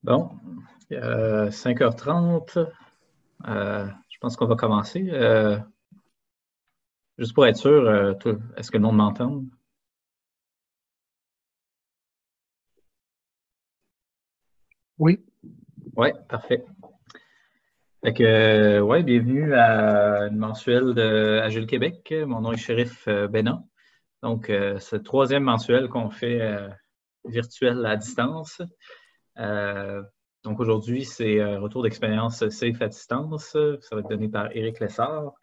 Bon, 5h30, je pense qu'on va commencer. Juste pour être sûr, est-ce que le monde m'entend? Oui. Oui, parfait. Fait que, ouais, bienvenue à une mensuelle de Agile Québec. Mon nom est Shérif Bénin. Donc, c'est le troisième mensuel qu'on fait virtuel à distance. Donc, aujourd'hui, c'est retour d'expérience safe à distance. Ça va être donné par Éric Lessard.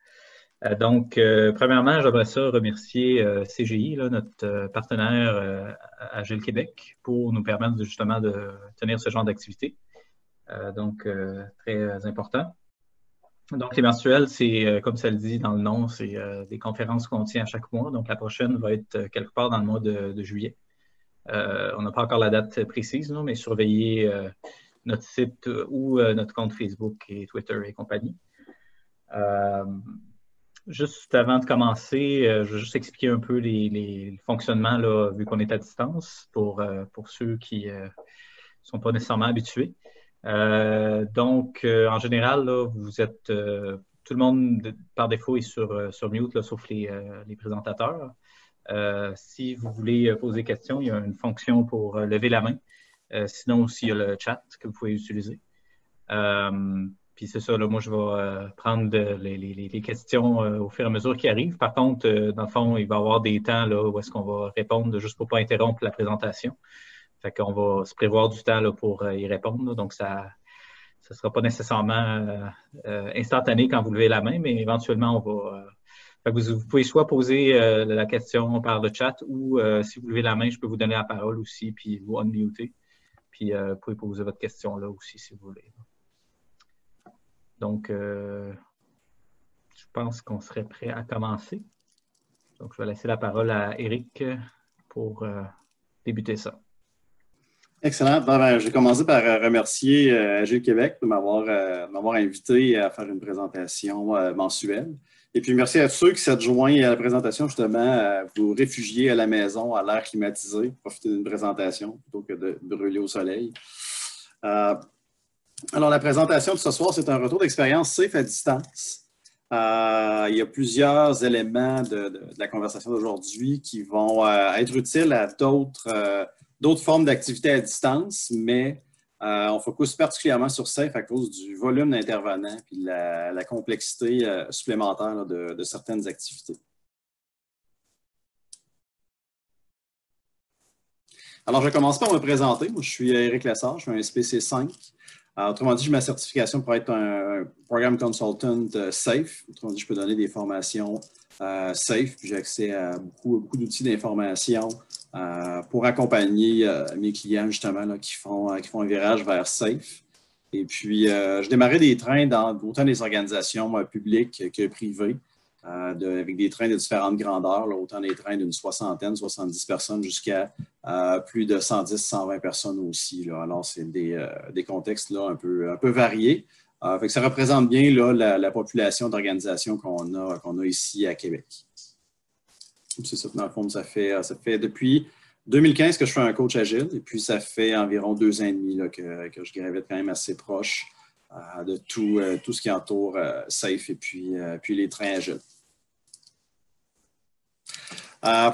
Donc, premièrement, j'aimerais ça remercier CGI, là, notre partenaire Agile Québec, pour nous permettre justement de tenir ce genre d'activité. Donc, très important. Donc, les mensuels, c'est, comme ça le dit dans le nom, c'est des conférences qu'on tient à chaque mois. Donc, la prochaine va être quelque part dans le mois de juillet. On n'a pas encore la date précise, non, mais surveillez notre site ou notre compte Facebook et Twitter et compagnie. Juste avant de commencer, je vais juste expliquer un peu les fonctionnements, là, vu qu'on est à distance, pour ceux qui ne sont pas nécessairement habitués. Donc, en général, là, vous êtes tout le monde, par défaut, est sur mute, là, sauf les présentateurs. Si vous voulez poser des questions, il y a une fonction pour lever la main. Sinon, aussi, il y a le chat que vous pouvez utiliser. Puis c'est ça, là, moi, je vais prendre les questions au fur et à mesure qui arrivent. Par contre, dans le fond, il va y avoir des temps là, où est-ce qu'on va répondre juste pour ne pas interrompre la présentation. Fait qu'on va se prévoir du temps là, pour y répondre. Là. Donc, ça ne sera pas nécessairement instantané quand vous levez la main, mais éventuellement, on va... Fait que vous pouvez soit poser la question par le chat ou si vous levez la main, je peux vous donner la parole aussi, puis vous unmuter. Puis vous pouvez poser votre question là aussi si vous voulez. Donc, je pense qu'on serait prêt à commencer. Donc, je vais laisser la parole à Éric pour débuter ça. Excellent. Je vais commencer par remercier Agile Québec de m'avoir invité à faire une présentation mensuelle. Et puis, merci à tous ceux qui s'adjoignent à la présentation, justement, à vous réfugier à la maison, à l'air climatisé, profiter d'une présentation plutôt que de brûler au soleil. Alors, la présentation de ce soir, c'est un retour d'expérience safe à distance. Il y a plusieurs éléments de la conversation d'aujourd'hui qui vont être utiles à d'autres formes d'activités à distance, mais on focus particulièrement sur safe à cause du volume d'intervenants et la complexité supplémentaire là, de certaines activités. Alors, je commence par me présenter. Moi, je suis Éric Lessard, je suis un SPC5. Autrement dit, j'ai ma certification pour être un Program Consultant Safe. Autrement dit, je peux donner des formations Safe. J'ai accès à beaucoup d'outils d'information pour accompagner mes clients, justement, là, qui font un virage vers Safe. Et puis, je démarrais des trains dans autant des organisations publiques que privées, avec des trains de différentes grandeurs, là, autant des trains d'une 60aine, 70 personnes jusqu'à plus de 110, 120 personnes aussi. Là. Alors, c'est des contextes là, un peu variés. Fait que ça représente bien là, la population d'organisations qu'on a ici à Québec. C'est ça, dans le fond, ça fait depuis 2015 que je fais un coach agile et puis ça fait environ 2 ans et demi là, que je gravite quand même assez proche de tout ce qui entoure Safe et puis les trains agiles.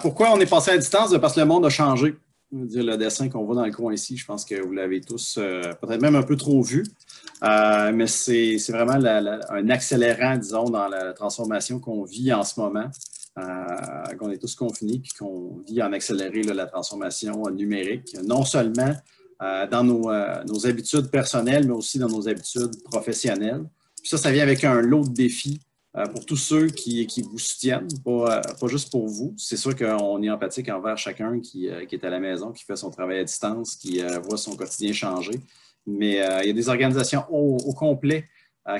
Pourquoi on est passé à distance? Parce que le monde a changé. Dire, le dessin qu'on voit dans le coin ici, je pense que vous l'avez tous peut-être même un peu trop vu. Mais c'est vraiment un accélérant, disons, dans la transformation qu'on vit en ce moment, qu'on est tous confinés puis qu'on vit en accéléré là, la transformation numérique, non seulement dans nos habitudes personnelles, mais aussi dans nos habitudes professionnelles. Puis ça vient avec un lot de défis pour tous ceux qui vous soutiennent, pas juste pour vous. C'est sûr qu'on est empathique envers chacun qui est à la maison, qui fait son travail à distance, qui voit son quotidien changer. Mais il y a des organisations au complet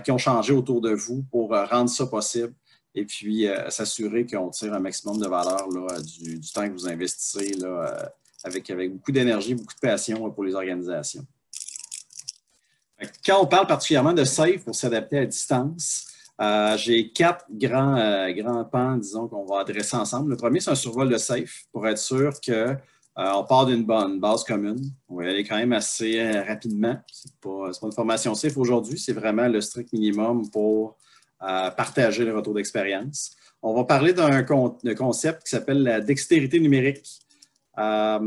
qui ont changé autour de vous pour rendre ça possible et puis s'assurer qu'on tire un maximum de valeur là, du temps que vous investissez là, avec beaucoup d'énergie, beaucoup de passion pour les organisations. Quand on parle particulièrement de SAFE pour s'adapter à distance, j'ai 4 grands pans, disons, qu'on va adresser ensemble. Le premier, c'est un survol de SAFE pour être sûr que On part d'une bonne base commune. On va y aller quand même assez rapidement. Ce n'est pas une formation SAFE aujourd'hui, c'est vraiment le strict minimum pour partager le retour d'expérience. On va parler d'un concept qui s'appelle la dextérité numérique. Ça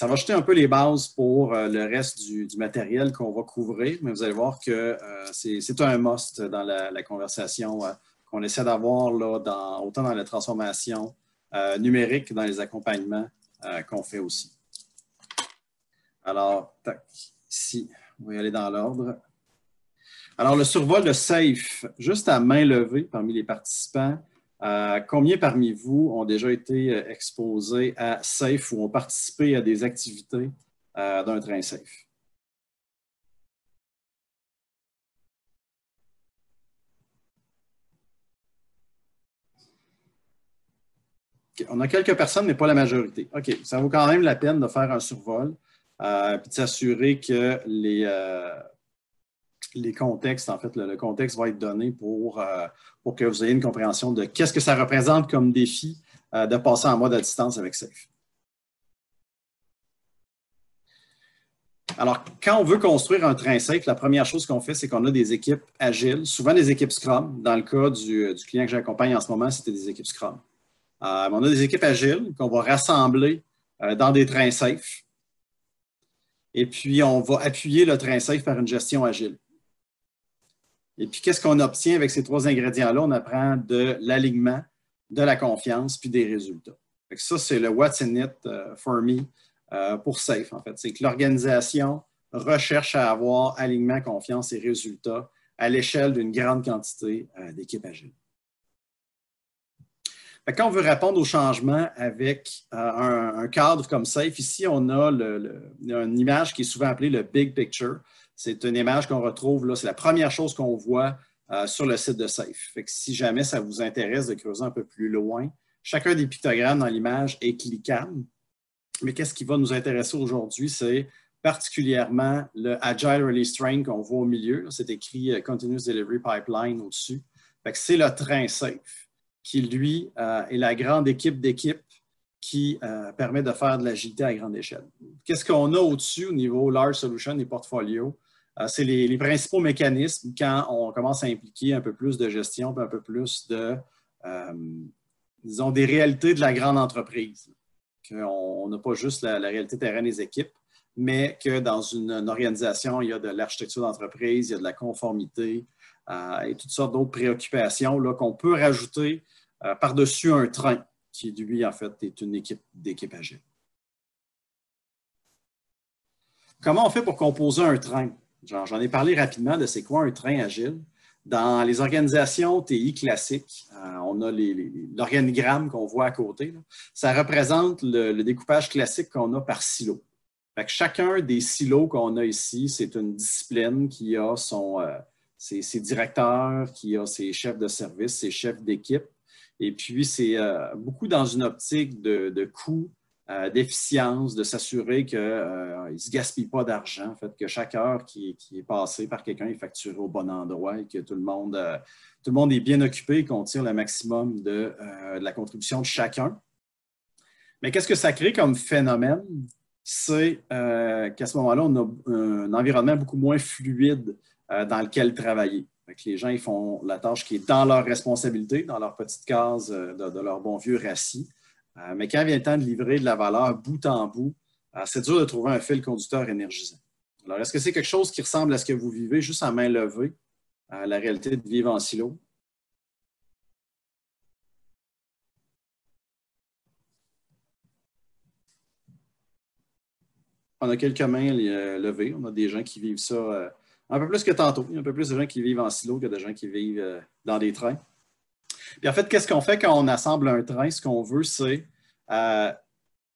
va jeter un peu les bases pour le reste du matériel qu'on va couvrir, mais vous allez voir que c'est un must dans la conversation qu'on essaie d'avoir autant dans la transformation numérique que dans les accompagnements qu'on fait aussi. Alors, tac, ici, on va y aller dans l'ordre. Alors, le survol de SAFE, juste à main levée parmi les participants, combien parmi vous ont déjà été exposés à SAFE ou ont participé à des activités d'un train SAFE? Okay. On a quelques personnes, mais pas la majorité. OK, ça vaut quand même la peine de faire un survol puis de s'assurer que les contextes, en fait, le contexte va être donné pour que vous ayez une compréhension de qu'est-ce que ça représente comme défi de passer en mode à distance avec SAFE. Alors, quand on veut construire un train SAFE, la première chose qu'on fait, c'est qu'on a des équipes agiles, souvent des équipes Scrum. Dans le cas du client que j'accompagne en ce moment, c'était des équipes Scrum. On a des équipes agiles qu'on va rassembler dans des trains SAFE. Et puis, on va appuyer le train SAFE par une gestion agile. Et puis, qu'est-ce qu'on obtient avec ces trois ingrédients-là? On apprend de l'alignement, de la confiance, puis des résultats. Ça, c'est le What's in it for me pour SAFE, en fait. C'est que l'organisation recherche à avoir alignement, confiance et résultats à l'échelle d'une grande quantité d'équipes agiles. Quand on veut répondre aux changements avec un cadre comme SAFE, ici, on a une image qui est souvent appelée le Big Picture. C'est une image qu'on retrouve, là, c'est la première chose qu'on voit sur le site de SAFE. Fait que si jamais ça vous intéresse de creuser un peu plus loin, chacun des pictogrammes dans l'image est cliquable. Mais qu'est-ce qui va nous intéresser aujourd'hui, c'est particulièrement le Agile Release Train qu'on voit au milieu. C'est écrit Continuous Delivery Pipeline au-dessus. C'est le train SAFE qui, lui, est la grande équipe d'équipes qui permet de faire de l'agilité à grande échelle. Qu'est-ce qu'on a au-dessus au niveau Large Solution et portfolio? C'est les principaux mécanismes quand on commence à impliquer un peu plus de gestion, un peu plus de, disons, des réalités de la grande entreprise. On n'a pas juste la réalité terrain des équipes, mais que dans une organisation, il y a de l'architecture d'entreprise, il y a de la conformité et toutes sortes d'autres préoccupations qu'on peut rajouter par-dessus un train qui, lui, en fait, est une équipe d'équipe agile. Comment on fait pour composer un train? J'en ai parlé rapidement de c'est quoi un train agile. Dans les organisations TI classiques, on a l'organigramme qu'on voit à côté. Là. Ça représente le découpage classique qu'on a par silo. Fait que chacun des silos qu'on a ici, c'est une discipline qui a ses directeurs, qui a ses chefs de service, ses chefs d'équipe. Et puis, c'est beaucoup dans une optique de coût, d'efficience, de s'assurer qu'il ne se gaspille pas d'argent, en fait, que chaque heure qui est passée par quelqu'un est facturée au bon endroit et que tout le monde est bien occupé et qu'on tire le maximum de la contribution de chacun. Mais qu'est-ce que ça crée comme phénomène? C'est qu'à ce moment-là, on a un environnement beaucoup moins fluide dans lequel travailler. Les gens ils font la tâche qui est dans leur responsabilité, dans leur petite case de leur bon vieux rassis. Mais quand vient le temps de livrer de la valeur bout en bout, c'est dur de trouver un fil conducteur énergisant. Alors, est-ce que c'est quelque chose qui ressemble à ce que vous vivez juste à main levée, à la réalité de vivre en silo? On a quelques mains levées. On a des gens qui vivent ça un peu plus que tantôt. Il y a un peu plus de gens qui vivent en silo que de gens qui vivent dans des trains. Puis en fait, qu'est-ce qu'on fait quand on assemble un train? Ce qu'on veut, c'est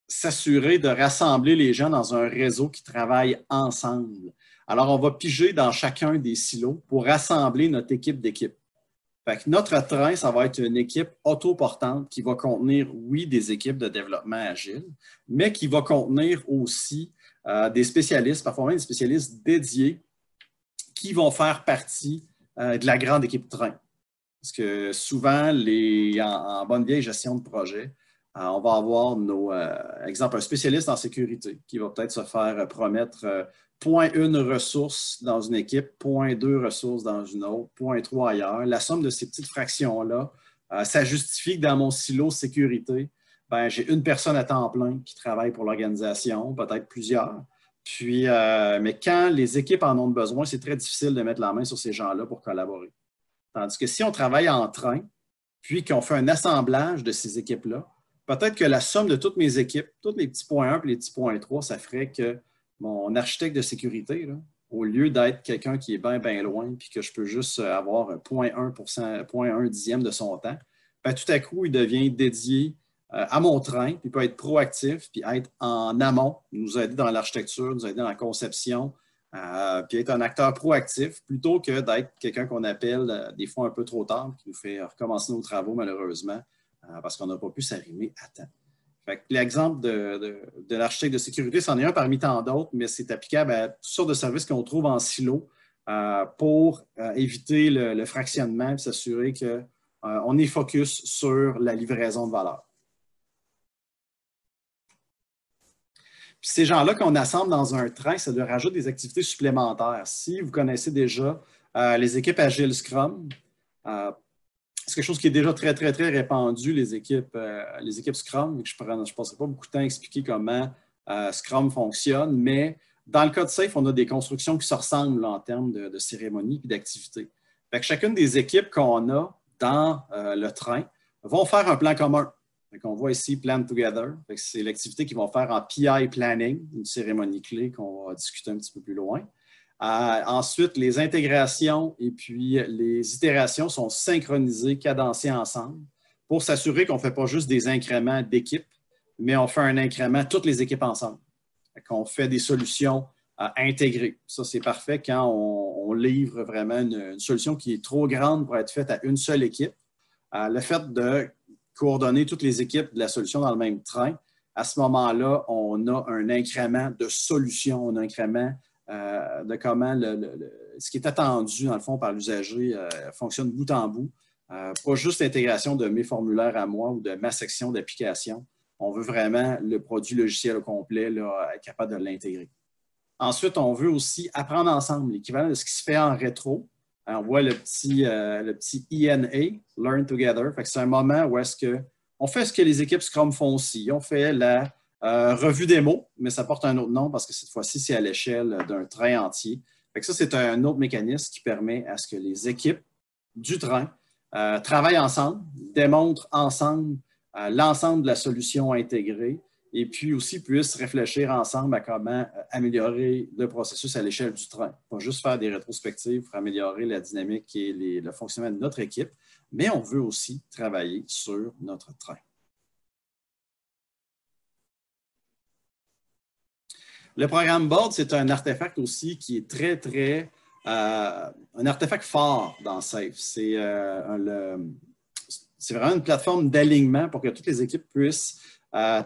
s'assurer de rassembler les gens dans un réseau qui travaille ensemble. Alors, on va piger dans chacun des silos pour rassembler notre équipe d'équipe. Fait que notre train, ça va être une équipe autoportante qui va contenir, oui, des équipes de développement agile, mais qui va contenir aussi des spécialistes, parfois même des spécialistes dédiés qui vont faire partie de la grande équipe train. Parce que souvent, en bonne vieille gestion de projet, On va avoir nos, exemple, un spécialiste en sécurité qui va peut-être se faire promettre 0,1 ressource dans une équipe, 0,2 ressources dans une autre, 0,3 ailleurs. La somme de ces petites fractions-là, ça justifie que dans mon silo sécurité, ben, j'ai une personne à temps plein qui travaille pour l'organisation, peut-être plusieurs. Puis, mais quand les équipes en ont besoin, c'est très difficile de mettre la main sur ces gens-là pour collaborer. Tandis que si on travaille en train, puis qu'on fait un assemblage de ces équipes-là, peut-être que la somme de toutes mes équipes, tous les petits points 1 et les petits points 3, ça ferait que mon architecte de sécurité, là, au lieu d'être quelqu'un qui est bien, bien loin, puis que je peux juste avoir 0,1 dixième de son temps, bien, tout à coup, il devient dédié à mon train, puis peut être proactif, puis être en amont, nous aider dans l'architecture, nous aider dans la conception, puis être un acteur proactif, plutôt que d'être quelqu'un qu'on appelle des fois un peu trop tard, qui nous fait recommencer nos travaux, malheureusement, parce qu'on n'a pas pu s'arrimer à temps. L'exemple de l'architecte de sécurité, c'en est un parmi tant d'autres, mais c'est applicable à toutes sortes de services qu'on trouve en silo pour éviter le fractionnement et s'assurer qu'on est focus sur la livraison de valeur. Puis ces gens-là qu'on assemble dans un train, ça leur rajoute des activités supplémentaires. Si vous connaissez déjà les équipes Agile Scrum, c'est quelque chose qui est déjà très, très, très répandu, les équipes Scrum. Je ne passerai pas beaucoup de temps à expliquer comment Scrum fonctionne, mais dans le cas de Safe, on a des constructions qui se ressemblent là, en termes de cérémonie et d'activités. Chacune des équipes qu'on a dans le train vont faire un plan commun. On voit ici Plan Together. C'est l'activité qu'ils vont faire en PI Planning, une cérémonie clé qu'on va discuter un petit peu plus loin. Ensuite, les intégrations et puis les itérations sont synchronisées, cadencées ensemble pour s'assurer qu'on ne fait pas juste des incréments d'équipes, mais on fait un incrément toutes les équipes ensemble. On fait des solutions intégrées. Ça, c'est parfait quand on livre vraiment une solution qui est trop grande pour être faite à une seule équipe. Le fait de coordonner toutes les équipes de la solution dans le même train, à ce moment-là, on a un incrément de solution, on a un incrément de comment ce qui est attendu, dans le fond, par l'usager fonctionne bout en bout. Pas juste l'intégration de mes formulaires à moi ou de ma section d'application. On veut vraiment le produit logiciel au complet, là, être capable de l'intégrer. Ensuite, on veut aussi apprendre ensemble, l'équivalent de ce qui se fait en rétro. On voit le petit ENA, Learn Together. C'est un moment où on fait ce que les équipes Scrum font aussi. On fait la revue démo, mais ça porte un autre nom parce que cette fois-ci, c'est à l'échelle d'un train entier. Ça, c'est un autre mécanisme qui permet à ce que les équipes du train travaillent ensemble, démontrent ensemble l'ensemble de la solution intégrée et puis aussi puissent réfléchir ensemble à comment améliorer le processus à l'échelle du train. Pas juste faire des rétrospectives pour améliorer la dynamique et le fonctionnement de notre équipe, mais on veut aussi travailler sur notre train. Le programme Board, c'est un artefact aussi qui est très, très... un artefact fort dans Safe. C'est vraiment une plateforme d'alignement pour que toutes les équipes puissent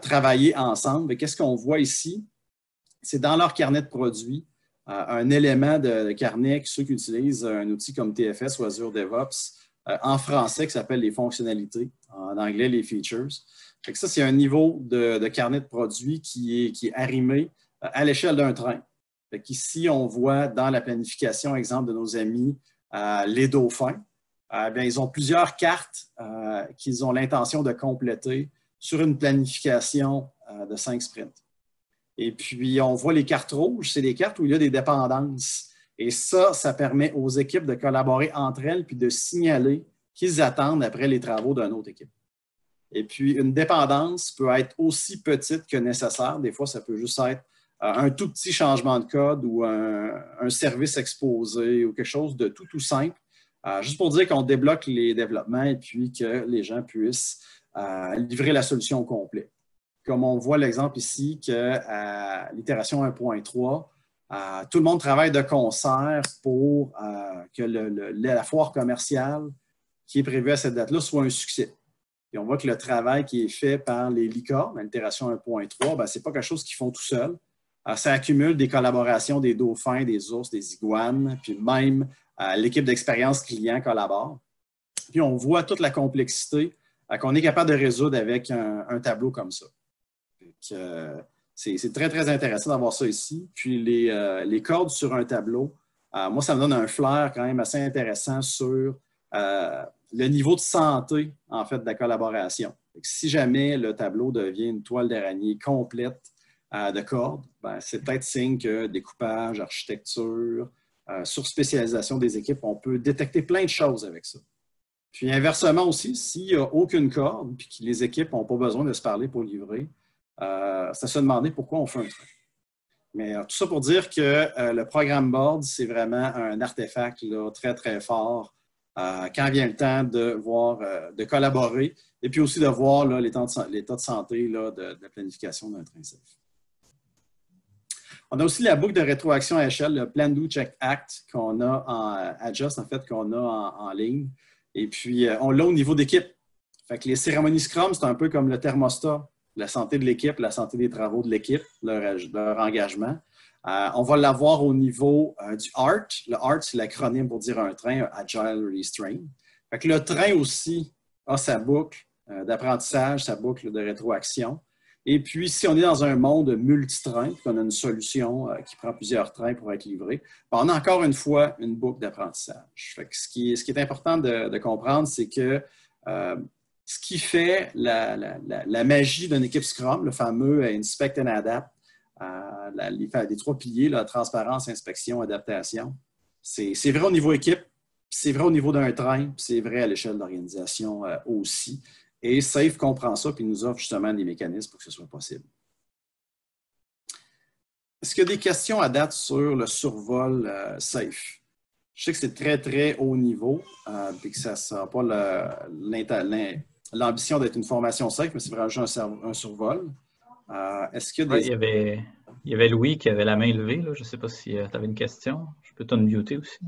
travailler ensemble. Qu'est-ce qu'on voit ici? C'est dans leur carnet de produits, un élément de carnet, ceux qui utilisent un outil comme TFS ou Azure DevOps, en français qui s'appelle les fonctionnalités, en anglais les features. Ça, c'est un niveau de carnet de produits qui est arrimé à l'échelle d'un train. Ici, on voit dans la planification, exemple de nos amis, les dauphins, bien, ils ont plusieurs cartes qu'ils ont l'intention de compléter sur une planification de 5 sprints. Et puis, on voit les cartes rouges, c'est des cartes où il y a des dépendances. Et ça permet aux équipes de collaborer entre elles puis de signaler qu'ils attendent après les travaux d'une autre équipe. Et puis, une dépendance peut être aussi petite que nécessaire. Des fois, ça peut juste être un tout petit changement de code ou un service exposé ou quelque chose de tout simple, juste pour dire qu'on débloque les développements et puis que les gens puissent livrer la solution au complet. Comme on voit l'exemple ici qu'à l'itération 1.3, tout le monde travaille de concert pour que la foire commerciale qui est prévue à cette date-là soit un succès. Et on voit que le travail qui est fait par les licornes, à l'itération 1.3, ce n'est pas quelque chose qu'ils font tout seuls. Ça accumule des collaborations des dauphins, des ours, des iguanes, puis même l'équipe d'expérience client collabore. Puis on voit toute la complexité qu'on est capable de résoudre avec un tableau comme ça. C'est très, très intéressant d'avoir ça ici. Puis les cordes sur un tableau, moi, ça me donne un flair quand même assez intéressant sur le niveau de santé, en fait, de la collaboration. Si jamais le tableau devient une toile d'araignée complète de cordes, ben, c'est peut-être signe que découpage, architecture, surspécialisation des équipes, on peut détecter plein de choses avec ça. Puis inversement aussi, s'il n'y a aucune corde et que les équipes n'ont pas besoin de se parler pour livrer, c'est se demander pourquoi on fait un train. Mais tout ça pour dire que le programme board, c'est vraiment un artefact là, très, très fort quand vient le temps de collaborer et puis aussi de voir là, l'état de santé là, de la planification d'un train safe. On a aussi la boucle de rétroaction à échelle, le Plan, Do, Check, Act qu'on a en Adjust, en fait, qu'on a en ligne. Et puis, on l'a au niveau d'équipe. Fait que les cérémonies Scrum, c'est un peu comme le thermostat, la santé de l'équipe, la santé des travaux de l'équipe, leur engagement. On va l'avoir au niveau du ART. Le ART, c'est l'acronyme pour dire un train, Agile Restrain. Fait que le train aussi a sa boucle d'apprentissage, sa boucle de rétroaction. Et puis, si on est dans un monde multitrain, qu'on a une solution qui prend plusieurs trains pour être livrée, on a encore une fois une boucle d'apprentissage. Ce qui est important de comprendre, c'est que ce qui fait la magie d'une équipe Scrum, le fameux Inspect and Adapt, les trois piliers, là, transparence, inspection, adaptation, c'est vrai au niveau équipe, c'est vrai au niveau d'un train, c'est vrai à l'échelle d'organisation aussi. Et SAFe comprend ça et nous offre justement des mécanismes pour que ce soit possible. Est-ce qu'il y a des questions à date sur le survol SAFe? Je sais que c'est très, très haut niveau et que ça ne sera pas l'ambition d'être une formation SAFe, mais c'est vraiment juste un survol. Est-ce qu'il y a des... Ouais, il y avait Louis qui avait la main levée. Là. Je ne sais pas si tu avais une question. Je peux t'unmuter aussi.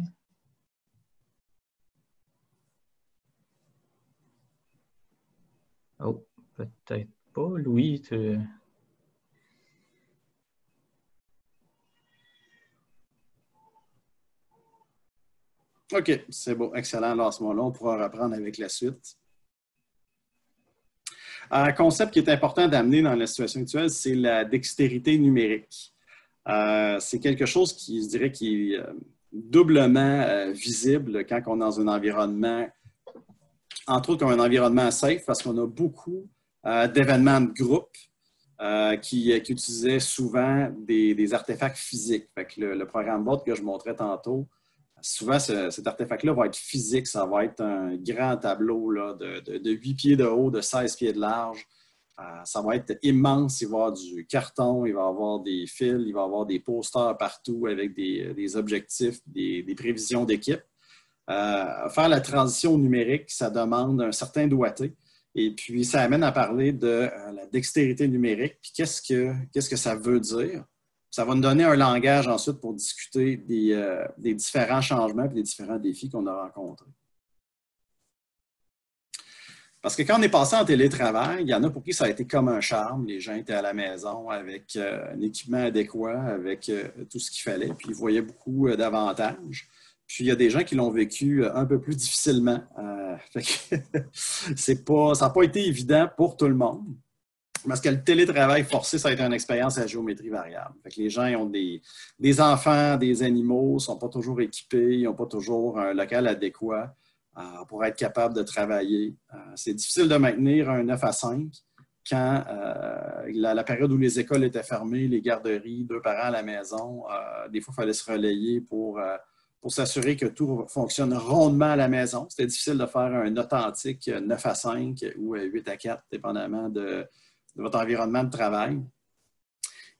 Oh, peut-être pas. Louis, tu... OK, c'est bon. Excellent. Alors, à ce moment-là, on pourra reprendre avec la suite. Un concept qui est important d'amener dans la situation actuelle, c'est la dextérité numérique. C'est quelque chose qui, je dirais, qui est doublement visible quand on est dans un environnement, entre autres comme un environnement safe, parce qu'on a beaucoup d'événements de groupe qui utilisaient souvent des artefacts physiques. Fait que le programme board que je montrais tantôt, souvent, cet artefact-là va être physique. Ça va être un grand tableau là, de 8 pieds de haut, de 16 pieds de large. Ça va être immense. Il va y avoir du carton, il va y avoir des fils, il va y avoir des posters partout avec des objectifs, des prévisions d'équipe. Faire la transition au numérique, ça demande un certain doigté. Et puis, ça amène à parler de la dextérité numérique. Puis, qu'est-ce que ça veut dire? Ça va nous donner un langage ensuite pour discuter des différents changements et des différents défis qu'on a rencontrés. Parce que quand on est passé en télétravail, il y en a pour qui ça a été comme un charme. Les gens étaient à la maison avec un équipement adéquat, avec tout ce qu'il fallait, puis ils voyaient beaucoup d'avantages. Puis il y a des gens qui l'ont vécu un peu plus difficilement. Ça n'a pas été évident pour tout le monde. Parce que le télétravail forcé, ça a été une expérience à géométrie variable. Fait que les gens ont des enfants, des animaux, ne sont pas toujours équipés, ils n'ont pas toujours un local adéquat pour être capable de travailler. C'est difficile de maintenir un 9 à 5 quand la période où les écoles étaient fermées, les garderies, 2 parents à la maison, des fois, il fallait se relayer pour s'assurer que tout fonctionne rondement à la maison. C'était difficile de faire un authentique 9 à 5 ou 8 à 4, dépendamment de votre environnement de travail.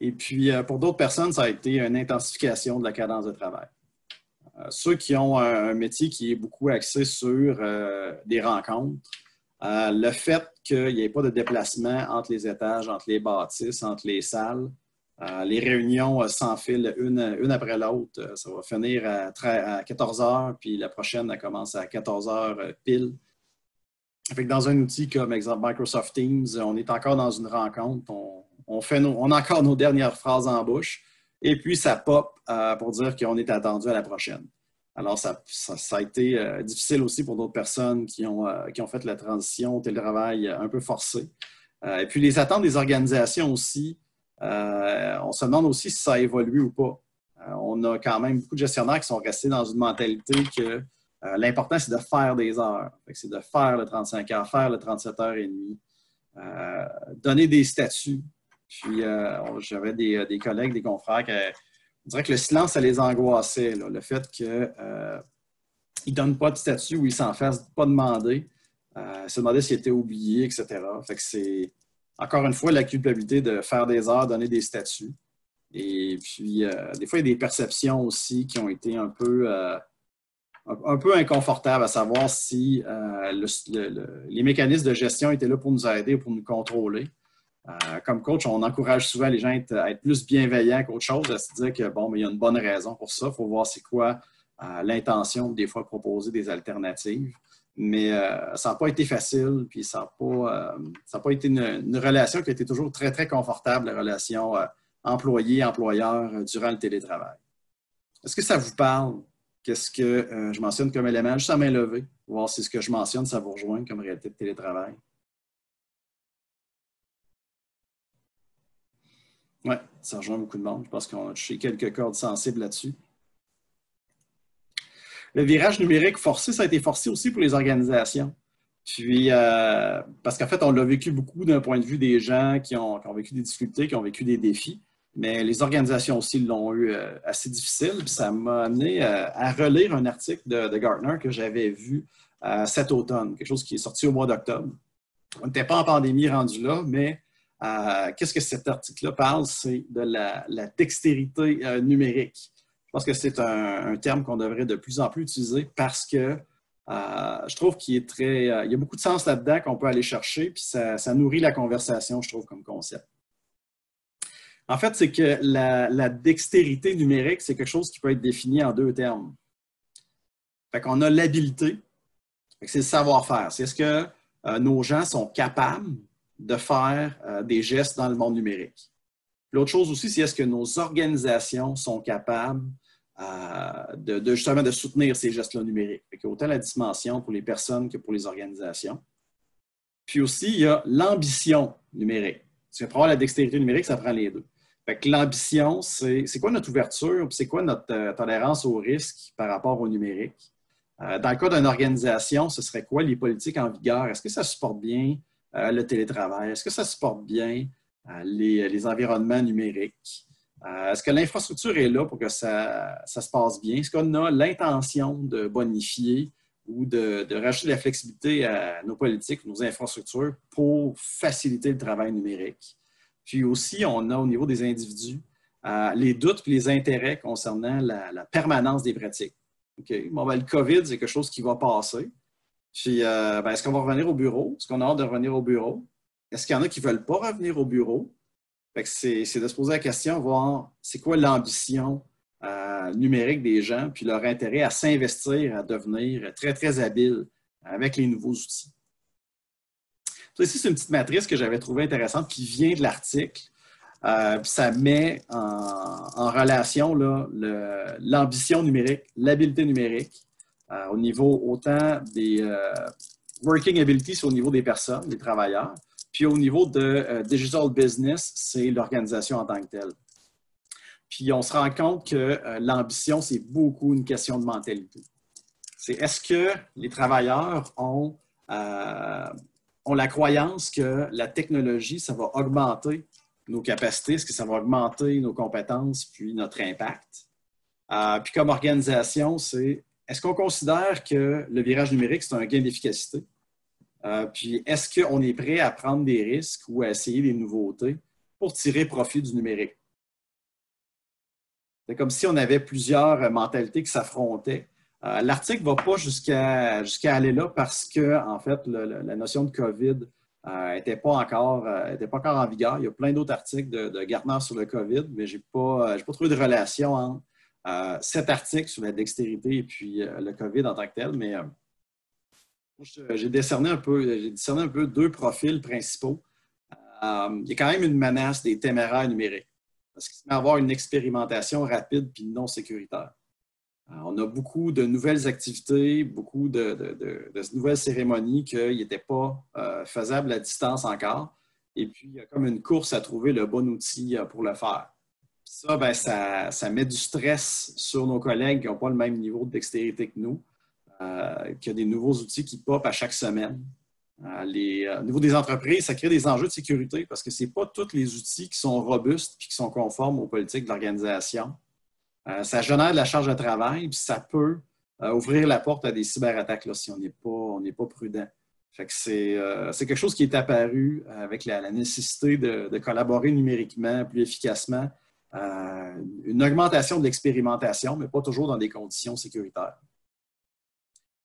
Et puis, pour d'autres personnes, ça a été une intensification de la cadence de travail. Ceux qui ont un métier qui est beaucoup axé sur des rencontres, le fait qu'il n'y ait pas de déplacement entre les étages, entre les bâtisses, entre les salles, les réunions s'enfilent une après l'autre. Ça va finir à 14 heures, puis la prochaine, elle commence à 14 heures pile. Fait que dans un outil comme, exemple, Microsoft Teams, on est encore dans une rencontre, on a encore nos dernières phrases en bouche, et puis ça pop pour dire qu'on est attendu à la prochaine. Alors, ça a été difficile aussi pour d'autres personnes qui ont fait la transition au télétravail un peu forcée. Et puis, les attentes des organisations aussi, on se demande aussi si ça a évolué ou pas. On a quand même beaucoup de gestionnaires qui sont restés dans une mentalité que l'important, c'est de faire des heures. C'est de faire le 35 heures, faire le 37 heures et demie, donner des statuts. Puis, j'avais des collègues, des confrères qui on dirait que le silence, ça les angoissait. Là. Le fait qu'ils ne donnent pas de statut ou ils s'en fassent pas demander, se demander s'ils étaient oubliés, etc. Fait que c'est, encore une fois, la culpabilité de faire des heures, donner des statuts. Et puis, des fois, il y a des perceptions aussi qui ont été un peu inconfortables, à savoir si les mécanismes de gestion étaient là pour nous aider ou pour nous contrôler. Comme coach, on encourage souvent les gens à être plus bienveillants qu'autre chose, à se dire que bon, mais il y a une bonne raison pour ça. Il faut voir c'est quoi l'intention, des fois, proposer des alternatives. Mais ça n'a pas été facile, puis ça n'a pas été une relation qui a été toujours très, très confortable, la relation employé-employeur durant le télétravail. Est-ce que ça vous parle? Qu'est-ce que je mentionne comme élément? Juste à main levée, voir si ce que je mentionne, ça vous rejoint comme réalité de télétravail. Oui, ça rejoint beaucoup de monde. Je pense qu'on a touché quelques cordes sensibles là-dessus. Le virage numérique forcé, ça a été forcé aussi pour les organisations. Puis, parce qu'en fait, on l'a vécu beaucoup d'un point de vue des gens qui ont vécu des difficultés, qui ont vécu des défis, mais les organisations aussi l'ont eu assez difficile. Puis ça m'a amené à relire un article de Gartner que j'avais vu cet automne, quelque chose qui est sorti au mois d'octobre. On n'était pas en pandémie rendu là, mais qu'est-ce que cet article-là parle? C'est de la dextérité numérique. Je pense que c'est un terme qu'on devrait de plus en plus utiliser parce que je trouve qu'il est très... il y a beaucoup de sens là-dedans qu'on peut aller chercher, puis ça nourrit la conversation, je trouve, comme concept. En fait, c'est que la dextérité numérique, c'est quelque chose qui peut être défini en deux termes. Fait qu'on a l'habilité, c'est le savoir-faire. C'est est-ce que nos gens sont capables de faire des gestes dans le monde numérique. L'autre chose aussi, c'est est-ce que nos organisations sont capables justement de soutenir ces gestes-là numériques. Fait qu'il y a autant la dimension pour les personnes que pour les organisations. Puis aussi, il y a l'ambition numérique. Parce que pour avoir la dextérité numérique, ça prend les deux. Fait que l'ambition, c'est quoi notre ouverture, puis c'est quoi notre tolérance au risque par rapport au numérique. Dans le cas d'une organisation, ce serait quoi les politiques en vigueur? Est-ce que ça supporte bien le télétravail? Est-ce que ça supporte bien les environnements numériques? Est-ce que l'infrastructure est là pour que ça se passe bien? Est-ce qu'on a l'intention de bonifier ou de rajouter de la flexibilité à nos politiques, nos infrastructures pour faciliter le travail numérique? Puis aussi, on a au niveau des individus les doutes et les intérêts concernant la permanence des pratiques. Okay. Bon, ben, le COVID, c'est quelque chose qui va passer. Puis, est-ce qu'on va revenir au bureau? Est-ce qu'on a hâte de revenir au bureau? Est-ce qu'il y en a qui ne veulent pas revenir au bureau? C'est de se poser la question, voir c'est quoi l'ambition numérique des gens, puis leur intérêt à s'investir, à devenir très, très habile avec les nouveaux outils. Ça ici, c'est une petite matrice que j'avais trouvée intéressante qui vient de l'article. Ça met en relation l'ambition numérique, l'habileté numérique, au niveau autant des working abilities, c'est au niveau des personnes, des travailleurs, puis au niveau de digital business, c'est l'organisation en tant que telle. Puis on se rend compte que l'ambition, c'est beaucoup une question de mentalité. C'est est-ce que les travailleurs ont la croyance que la technologie, ça va augmenter nos capacités, est-ce que ça va augmenter nos compétences, puis notre impact? Puis comme organisation, c'est est-ce qu'on considère que le virage numérique, c'est un gain d'efficacité? Puis est-ce qu'on est prêt à prendre des risques ou à essayer des nouveautés pour tirer profit du numérique? C'est comme si on avait plusieurs mentalités qui s'affrontaient. L'article ne va pas jusqu'à aller là parce que, en fait, la notion de COVID n'était pas encore en vigueur. Il y a plein d'autres articles de Gartner sur le COVID, mais je n'ai pas trouvé de relation entre cet article sur la dextérité et puis le COVID en tant que tel. Mais j'ai discerné un peu deux profils principaux. Il y a quand même une menace des téméraires numériques parce qu'il se met à avoir une expérimentation rapide puis non sécuritaire. On a beaucoup de nouvelles activités, beaucoup de nouvelles cérémonies qui n'étaient pas faisables à distance encore. Et puis, il y a comme une course à trouver le bon outil pour le faire. Ça, ben, ça met du stress sur nos collègues qui n'ont pas le même niveau de dextérité que nous, qu'il y a des nouveaux outils qui popent à chaque semaine. Au niveau des entreprises, ça crée des enjeux de sécurité parce que ce n'est pas tous les outils qui sont robustes et qui sont conformes aux politiques de l'organisation. Ça génère de la charge de travail, puis ça peut ouvrir la porte à des cyberattaques là, si on n'est pas prudent. Fait que c'est quelque chose qui est apparu avec la nécessité de collaborer numériquement plus efficacement, une augmentation de l'expérimentation, mais pas toujours dans des conditions sécuritaires.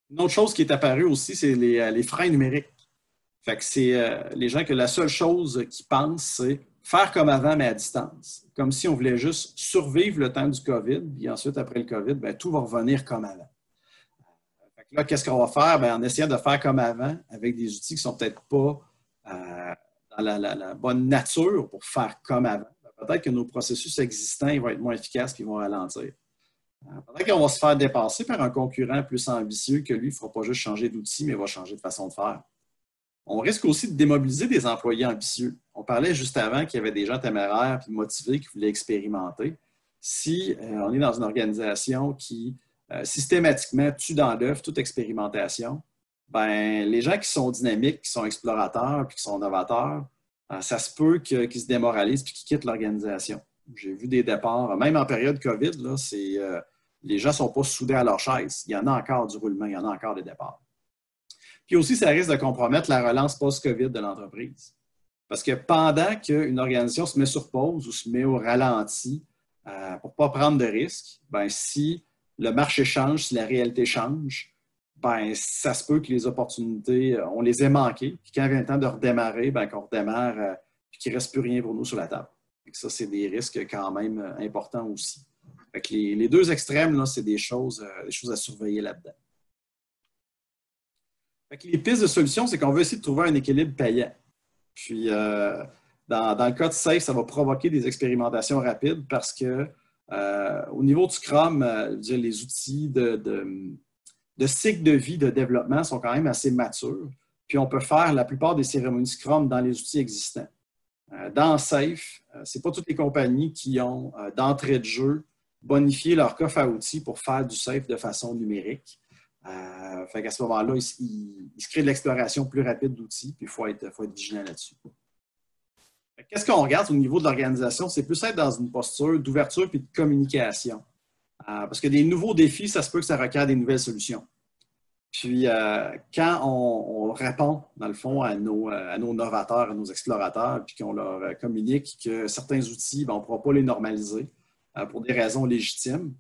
Une autre chose qui est apparue aussi, c'est les freins numériques. Fait que c'est les gens que la seule chose qu'ils pensent, c'est faire comme avant, mais à distance. Comme si on voulait juste survivre le temps du COVID, puis ensuite, après le COVID, bien, tout va revenir comme avant. Fait que là, qu'est-ce qu'on va faire? Bien, en essayant de faire comme avant, avec des outils qui ne sont peut-être pas dans la bonne nature pour faire comme avant, peut-être que nos processus existants ils vont être moins efficaces et vont ralentir. Peut-être qu'on va se faire dépasser par un concurrent plus ambitieux que lui ne fera pas juste changer d'outil, mais va changer de façon de faire. On risque aussi de démobiliser des employés ambitieux. On parlait juste avant qu'il y avait des gens téméraires et motivés qui voulaient expérimenter. Si on est dans une organisation qui systématiquement tue dans l'œuf toute expérimentation, ben, les gens qui sont dynamiques, qui sont explorateurs et qui sont novateurs, ça se peut qu'ils se démoralisent et qu'ils quittent l'organisation. J'ai vu des départs, même en période COVID, là, les gens ne sont pas soudés à leur chaise. Il y en a encore du roulement, il y en a encore des départs. Puis aussi, ça risque de compromettre la relance post-COVID de l'entreprise. Parce que pendant qu'une organisation se met sur pause ou se met au ralenti pour ne pas prendre de risques, ben, si le marché change, si la réalité change, ben, ça se peut que les opportunités, on les ait manquées. Puis quand vient le temps de redémarrer, ben, qu'on redémarre puis qu'il ne reste plus rien pour nous sur la table. Et ça, c'est des risques quand même importants aussi. Fait que les deux extrêmes, là, c'est des choses à surveiller là-dedans. Fait que les pistes de solutions, c'est qu'on veut essayer de trouver un équilibre payant. Puis, dans le cas de Safe, ça va provoquer des expérimentations rapides parce que au niveau du Scrum, les outils de cycle de vie de développement sont quand même assez matures. Puis, on peut faire la plupart des cérémonies Scrum dans les outils existants. Dans Safe, ce n'est pas toutes les compagnies qui ont d'entrée de jeu bonifié leur coffre à outils pour faire du Safe de façon numérique. Fait qu'à ce moment-là, il se crée de l'exploration plus rapide d'outils, puis il faut être vigilant là-dessus. Qu'est-ce qu'on regarde au niveau de l'organisation? C'est plus être dans une posture d'ouverture et de communication. Parce que des nouveaux défis, ça se peut que ça requiert des nouvelles solutions. Puis, quand on répond, dans le fond, à nos novateurs, à nos explorateurs, puis qu'on leur communique que certains outils, ben, on ne pourra pas les normaliser pour des raisons légitimes,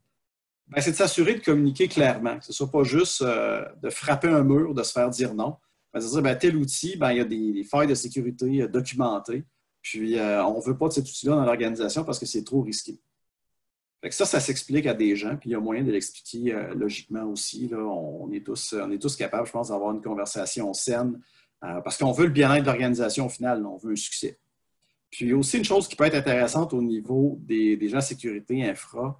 ben, c'est de s'assurer de communiquer clairement, que ce ne soit pas juste de frapper un mur, de se faire dire non. C'est-à-dire, ben, tel outil, ben, il y a des failles de sécurité documentées, puis on ne veut pas de cet outil-là dans l'organisation parce que c'est trop risqué. Fait que ça s'explique à des gens, puis il y a moyen de l'expliquer logiquement aussi. Là, on est tous capables, je pense, d'avoir une conversation saine parce qu'on veut le bien-être de l'organisation au final, on veut un succès. Puis aussi, une chose qui peut être intéressante au niveau des gens sécurité, infra,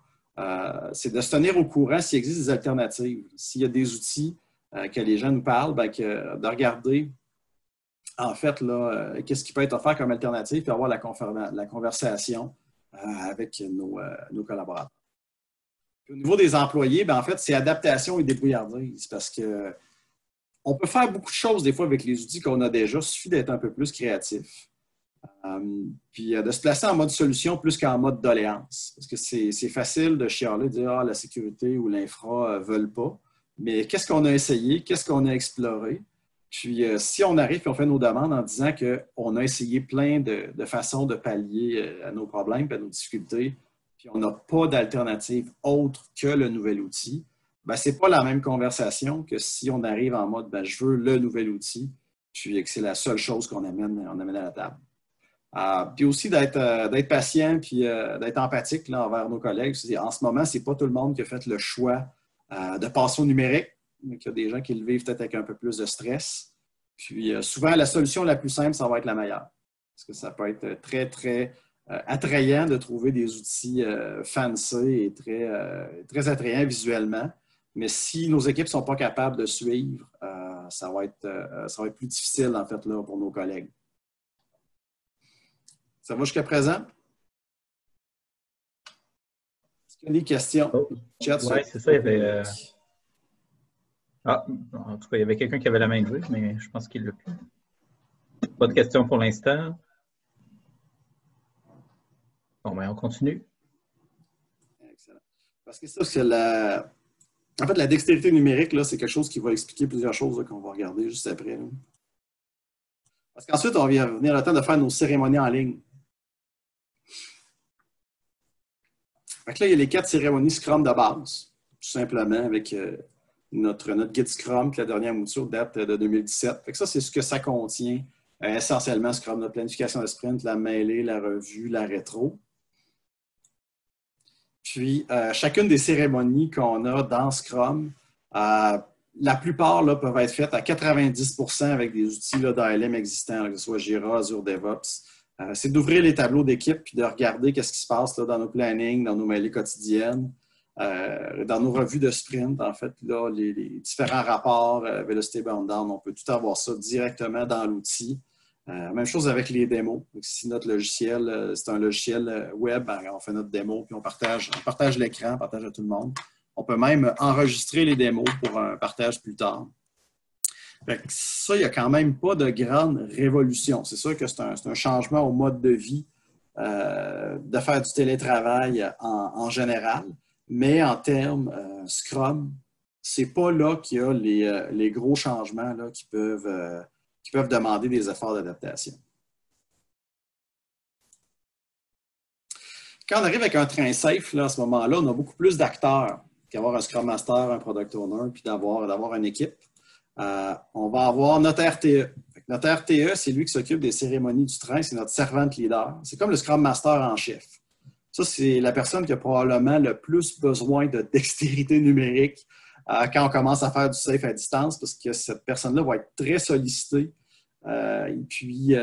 c'est de se tenir au courant s'il existe des alternatives. S'il y a des outils que les gens nous parlent, ben, de regarder, en fait, là, qu'est-ce qui peut être offert comme alternative, puis avoir la conversation avec nos collaborateurs. Puis, au niveau des employés, ben, en fait, c'est adaptation et débrouillardise parce qu'on peut faire beaucoup de choses des fois avec les outils qu'on a déjà. Il suffit d'être un peu plus créatif. Puis de se placer en mode solution plus qu'en mode doléance. Parce que c'est facile de chialer, de dire la sécurité ou l'infra ne veulent pas. Mais qu'est-ce qu'on a essayé? Qu'est-ce qu'on a exploré? Puis si on arrive et on fait nos demandes en disant qu'on a essayé plein de façons de pallier à nos problèmes et à nos difficultés, puis on n'a pas d'alternative autre que le nouvel outil, ben, ce n'est pas la même conversation que si on arrive en mode ben, je veux le nouvel outil, puis que c'est la seule chose qu'on amène à la table. Puis aussi d'être patient puis d'être empathique là, envers nos collègues. En ce moment, ce n'est pas tout le monde qui a fait le choix de passer au numérique. Il y a des gens qui le vivent peut-être avec un peu plus de stress. Puis souvent, la solution la plus simple, ça va être la meilleure. Parce que ça peut être très, très attrayant de trouver des outils fancy et très attrayants visuellement. Mais si nos équipes ne sont pas capables de suivre, ça va être plus difficile, en fait, là, pour nos collègues. Ça va jusqu'à présent? Est-ce qu'il y a des questions? Oh. Oui, c'est ça. Il y avait, en tout cas, il y avait quelqu'un qui avait la main levée, mais je pense qu'il l'a plus. Pas de questions pour l'instant. Bon, ben, on continue. Excellent. Parce que ça, c'est en fait, la dextérité numérique, c'est quelque chose qui va expliquer plusieurs choses qu'on va regarder juste après. Là. Parce qu'ensuite, on va venir le temps de faire nos cérémonies en ligne. Fait que là, il y a les 4 cérémonies Scrum de base, tout simplement, avec notre guide Scrum, que la dernière mouture date de 2017. Fait que ça, c'est ce que ça contient. Essentiellement, Scrum, la planification de sprint, la mêlée, la revue, la rétro. Puis, chacune des cérémonies qu'on a dans Scrum, la plupart là, peuvent être faites à 90% avec des outils d'ALM existants, que ce soit Jira, Azure DevOps. C'est d'ouvrir les tableaux d'équipe puis de regarder qu'est-ce qui se passe là, dans nos plannings, dans nos mêlées quotidiennes, dans nos revues de sprint, en fait, là, les différents rapports, Velocity Bound Down, on peut tout avoir ça directement dans l'outil. Même chose avec les démos. Donc, si notre logiciel, c'est un logiciel web, on fait notre démo puis on partage l'écran, on partage à tout le monde. On peut même enregistrer les démos pour un partage plus tard. Fait que ça, il n'y a quand même pas de grande révolution. C'est sûr que c'est un changement au mode de vie de faire du télétravail en général, mais en termes Scrum, c'est pas là qu'il y a les gros changements là, qui peuvent demander des efforts d'adaptation. Quand on arrive avec un train safe, là, à ce moment-là, on a beaucoup plus d'acteurs qu'avoir un Scrum Master, un Product Owner, puis d'avoir une équipe. On va avoir notre RTE. Notre RTE, c'est lui qui s'occupe des cérémonies du train, c'est notre servant leader. C'est comme le Scrum Master en chef. Ça, c'est la personne qui a probablement le plus besoin de dextérité numérique quand on commence à faire du safe à distance, parce que cette personne-là va être très sollicitée. Et puis,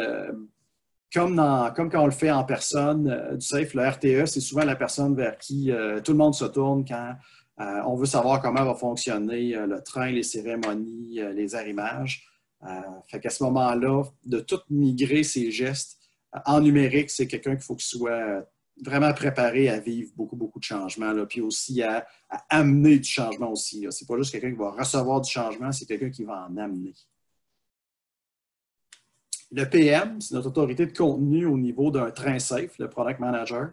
comme quand on le fait en personne, du safe, le RTE, c'est souvent la personne vers qui tout le monde se tourne quand on veut savoir comment va fonctionner le train, les cérémonies, les arrimages. Fait qu'à ce moment-là, de tout migrer ces gestes en numérique, c'est quelqu'un qu'il faut qu'il soit vraiment préparé à vivre beaucoup, beaucoup de changements, là, puis aussi à amener du changement aussi. Ce n'est pas juste quelqu'un qui va recevoir du changement, c'est quelqu'un qui va en amener. Le PM, c'est notre autorité de contenu au niveau d'un train safe, le Product Manager.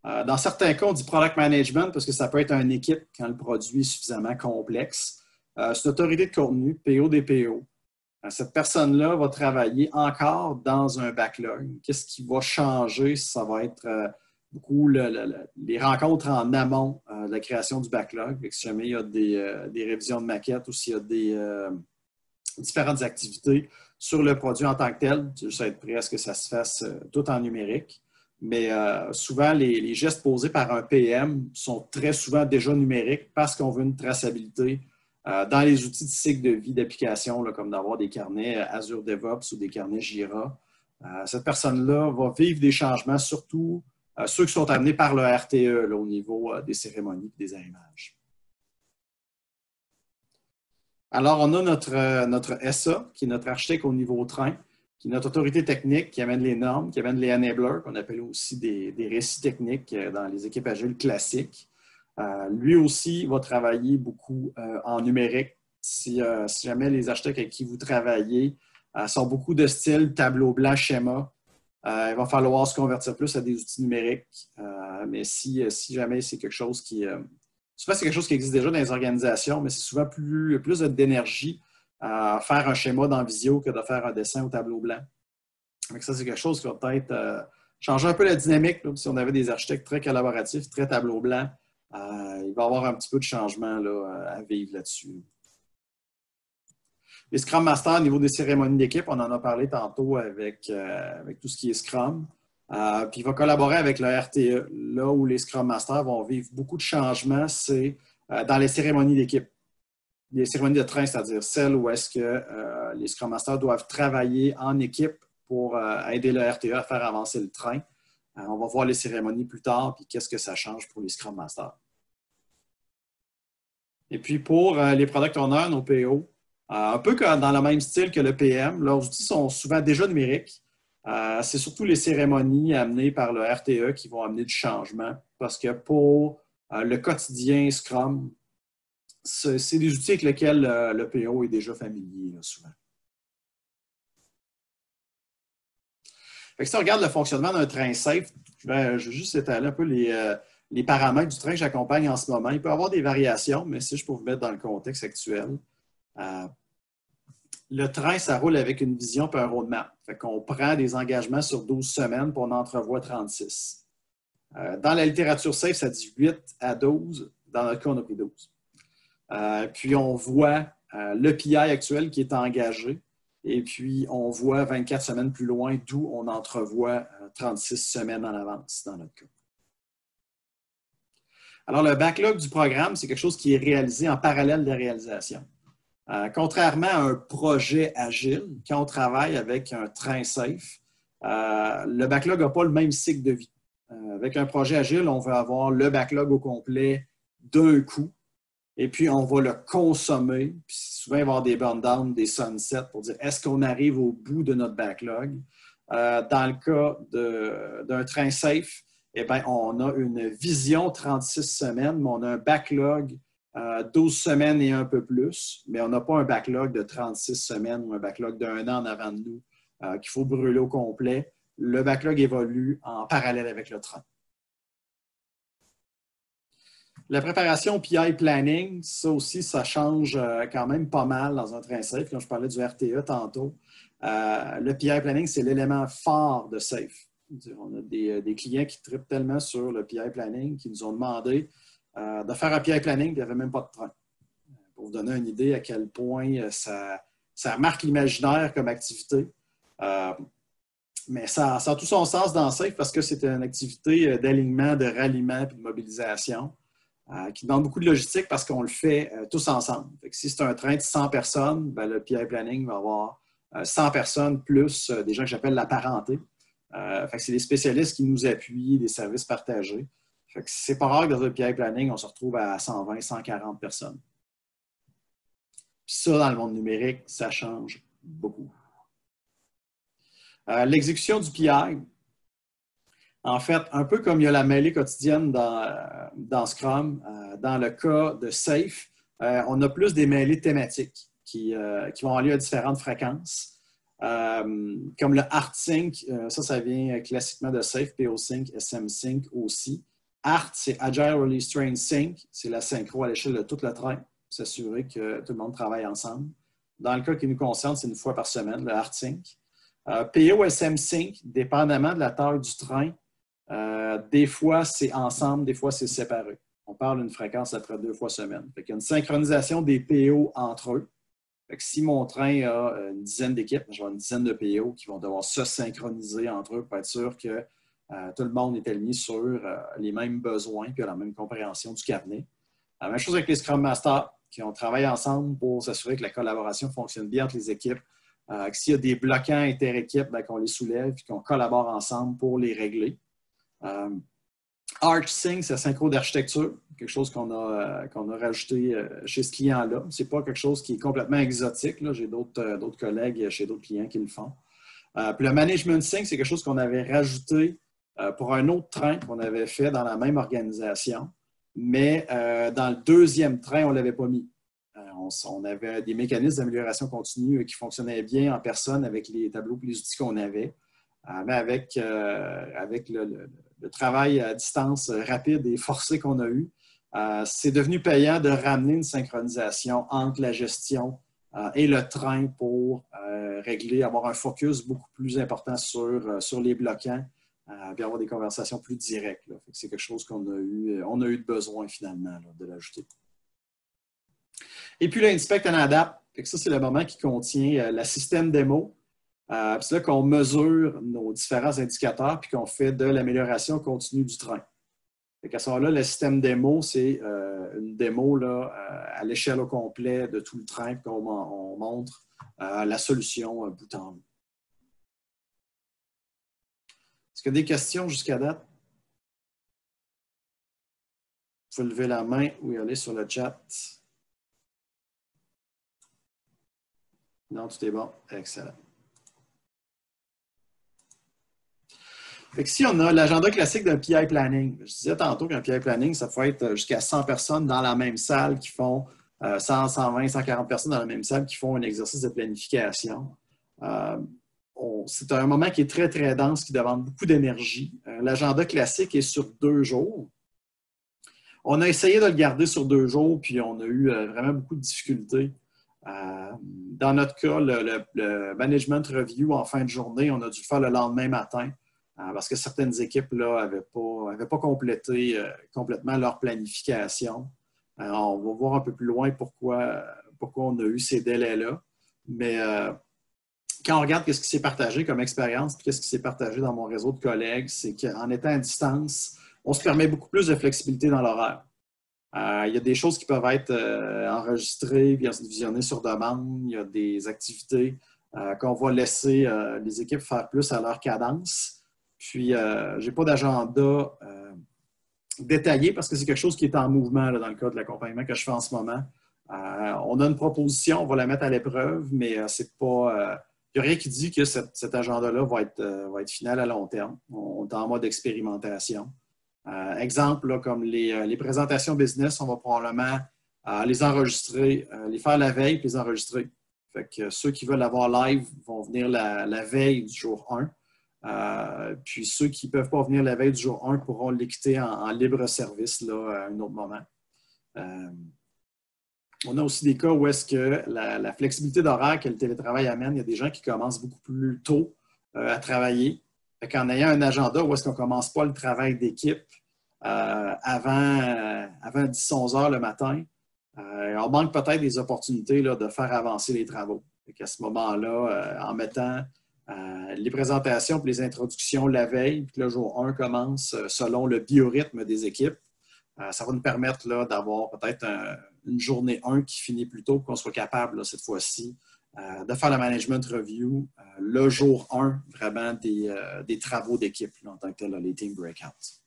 Dans certains cas, on dit Product Management parce que ça peut être une équipe quand le produit est suffisamment complexe. C'est une autorité de contenu, PO-DPO. Cette personne-là va travailler encore dans un backlog. Qu'est-ce qui va changer? Ça va être beaucoup les rencontres en amont de la création du backlog. Si jamais il y a des révisions de maquettes ou s'il y a des différentes activités sur le produit en tant que tel, je sais être prêt à ce que ça se fasse tout en numérique. Mais souvent, les gestes posés par un PM sont très souvent déjà numériques parce qu'on veut une traçabilité dans les outils de cycle de vie d'application, comme d'avoir des carnets Azure DevOps ou des carnets Jira. Cette personne-là va vivre des changements, surtout ceux qui sont amenés par le RTE là, au niveau des cérémonies et des arrimages. Alors, on a notre SA, qui est notre architecte au niveau train, qui est notre autorité technique, qui amène les normes, qui amène les enablers, qu'on appelle aussi des récits techniques dans les équipes agiles classiques. Lui aussi va travailler beaucoup en numérique. Si jamais les architectes avec qui vous travaillez sont beaucoup de style tableau blanc, schéma, il va falloir se convertir plus à des outils numériques. Mais si jamais c'est quelque chose qui... souvent, c'est quelque chose qui existe déjà dans les organisations, mais c'est souvent plus d'énergie à faire un schéma dans Visio que de faire un dessin au tableau blanc. Donc ça, c'est quelque chose qui va peut-être changer un peu la dynamique. Là, si on avait des architectes très collaboratifs, très tableau blanc, il va y avoir un petit peu de changement là, à vivre là-dessus. Les Scrum Masters, au niveau des cérémonies d'équipe, on en a parlé tantôt avec tout ce qui est Scrum. Puis il va collaborer avec le RTE. Là où les Scrum Masters vont vivre beaucoup de changements, c'est dans les cérémonies d'équipe. Les cérémonies de train, c'est-à-dire celles où est-ce que les Scrum Masters doivent travailler en équipe pour aider le RTE à faire avancer le train. On va voir les cérémonies plus tard, puis qu'est-ce que ça change pour les Scrum Masters. Et puis pour les Product Owners, nos PO, un peu comme dans le même style que le PM, leurs outils sont souvent déjà numériques. C'est surtout les cérémonies amenées par le RTE qui vont amener du changement parce que pour le quotidien Scrum, c'est des outils avec lesquels le PO est déjà familier là, souvent. Fait que si on regarde le fonctionnement d'un train safe, je vais juste étaler un peu les paramètres du train que j'accompagne en ce moment. Il peut y avoir des variations, mais si je peux vous mettre dans le contexte actuel. Le train, ça roule avec une vision et un roadmap. Fait qu'on prend des engagements sur 12 semaines puis on entrevoit 36. Dans la littérature safe, ça dit 8 à 12. Dans notre cas, on a pris 12. Puis on voit le PI actuel qui est engagé. Et puis on voit 24 semaines plus loin, d'où on entrevoit 36 semaines en avance dans notre cas. Alors, le backlog du programme, c'est quelque chose qui est réalisé en parallèle des réalisations. Contrairement à un projet agile, quand on travaille avec un train safe, le backlog n'a pas le même cycle de vie. Avec un projet agile, on veut avoir le backlog au complet d'un coup, et puis on va le consommer. Puis souvent, il va y avoir des burn-down, des sunsets pour dire est-ce qu'on arrive au bout de notre backlog. Dans le cas d'un train safe, eh bien, on a une vision 36 semaines, mais on a un backlog 12 semaines et un peu plus, mais on n'a pas un backlog de 36 semaines ou un backlog d'un an en avant de nous qu'il faut brûler au complet. Le backlog évolue en parallèle avec le train. La préparation PI Planning, ça aussi, ça change quand même pas mal dans un train safe. Quand je parlais du RTE tantôt, le PI Planning, c'est l'élément phare de Safe. On a des clients qui trippent tellement sur le PI Planning qui nous ont demandé de faire un PI Planning, puis il n'y avait même pas de train. Pour vous donner une idée à quel point ça marque l'imaginaire comme activité. Mais ça a tout son sens dans Safe parce que c'est une activité d'alignement, de ralliement et de mobilisation qui demande beaucoup de logistique parce qu'on le fait tous ensemble. Fait que si c'est un train de 100 personnes, ben, le PI Planning va avoir 100 personnes plus des gens que j'appelle la parenté. C'est des spécialistes qui nous appuient, des services partagés. C'est pas rare que dans un PI Planning, on se retrouve à 120, 140 personnes. Puis ça, dans le monde numérique, ça change beaucoup. L'exécution du PI, en fait, un peu comme il y a la mêlée quotidienne dans Scrum, dans le cas de Safe, on a plus des mêlées thématiques qui vont aller à différentes fréquences. Comme le Art Sync, ça vient classiquement de Safe, PO Sync, SM Sync aussi. Art, c'est Agile Release Train Sync, c'est la synchro à l'échelle de tout le train, s'assurer que tout le monde travaille ensemble. Dans le cas qui nous concerne, c'est une fois par semaine, le Art Sync. PO SM Sync, dépendamment de la taille du train, des fois c'est ensemble, des fois c'est séparé. On parle d'une fréquence après 2 fois semaine. Il y a une synchronisation des PO entre eux. Fait que si mon train a une dizaine d'équipes, je vais avoir une dizaine de PO qui vont devoir se synchroniser entre eux pour être sûr que tout le monde est aligné sur les mêmes besoins et la même compréhension du carnet. La même chose avec les Scrum Masters qui ont travaillé ensemble pour s'assurer que la collaboration fonctionne bien entre les équipes. S'il y a des bloquants inter-équipes, qu'on les soulève et qu'on collabore ensemble pour les régler. ArchSync, c'est la synchro d'architecture, quelque chose qu'on a rajouté chez ce client-là. Ce n'est pas quelque chose qui est complètement exotique. J'ai d'autres collègues chez d'autres clients qui le font. Puis le Management Sync, c'est quelque chose qu'on avait rajouté pour un autre train qu'on avait fait dans la même organisation. Mais dans le deuxième train, on ne l'avait pas mis. On avait des mécanismes d'amélioration continue qui fonctionnaient bien en personne avec les tableaux et les outils qu'on avait. Mais avec le travail à distance rapide et forcé qu'on a eu, c'est devenu payant de ramener une synchronisation entre la gestion et le train pour régler, avoir un focus beaucoup plus important sur les bloquants et avoir des conversations plus directes. C'est quelque chose qu'on a eu de besoin finalement là, de l'ajouter. Et puis l'Inspect and Adapt, ça c'est le moment qui contient la système démo. C'est là qu'on mesure nos différents indicateurs puis qu'on fait de l'amélioration continue du train. À ce moment-là, le système démo, c'est une démo là, à l'échelle au complet de tout le train puis qu'on montre la solution bout en bout. Est-ce qu'il y a des questions jusqu'à date? Vous pouvez lever la main ou y aller sur le chat. Non, tout est bon. Excellent. Fait que si on a l'agenda classique d'un PI planning, je disais tantôt qu'un PI planning, ça peut être jusqu'à 100 personnes dans la même salle qui font 100, 120, 140 personnes dans la même salle qui font un exercice de planification. C'est un moment qui est très, très dense, qui demande beaucoup d'énergie. L'agenda classique est sur 2 jours. On a essayé de le garder sur 2 jours, puis on a eu vraiment beaucoup de difficultés. Dans notre cas, le management review en fin de journée, on a dû le faire le lendemain matin parce que certaines équipes n'avaient pas complété complètement leur planification. On va voir un peu plus loin pourquoi on a eu ces délais-là. Mais quand on regarde ce qui s'est partagé comme expérience et ce qui s'est partagé dans mon réseau de collègues, c'est qu'en étant à distance, on se permet beaucoup plus de flexibilité dans l'horaire. Il y a des choses qui peuvent être enregistrées, visionnées sur demande. Il y a des activités qu'on va laisser les équipes faire plus à leur cadence. Puis, je n'ai pas d'agenda détaillé parce que c'est quelque chose qui est en mouvement là, dans le cadre de l'accompagnement que je fais en ce moment. On a une proposition, on va la mettre à l'épreuve, mais c'est pas... il n'y a rien qui dit que cet agenda-là va être final à long terme. On est en mode expérimentation. Exemple, là, comme les présentations business, on va probablement les enregistrer, les faire la veille et les enregistrer. Fait que ceux qui veulent avoir live vont venir la veille du jour 1. Puis ceux qui ne peuvent pas venir la veille du jour 1 pourront l'écouter en libre service là, à un autre moment. On a aussi des cas où est-ce que la flexibilité d'horaire que le télétravail amène, il y a des gens qui commencent beaucoup plus tôt à travailler. En ayant un agenda où est-ce qu'on ne commence pas le travail d'équipe avant 10-11 heures le matin, on manque peut-être des opportunités là, de faire avancer les travaux. À ce moment-là, en mettant les présentations et les introductions la veille, puis le jour 1 commence selon le biorhythme des équipes, ça va nous permettre d'avoir peut-être une journée 1 qui finit plus tôt, qu'on soit capable là, cette fois-ci de faire le management review le jour 1 vraiment des travaux d'équipe en tant que tel, les team breakouts.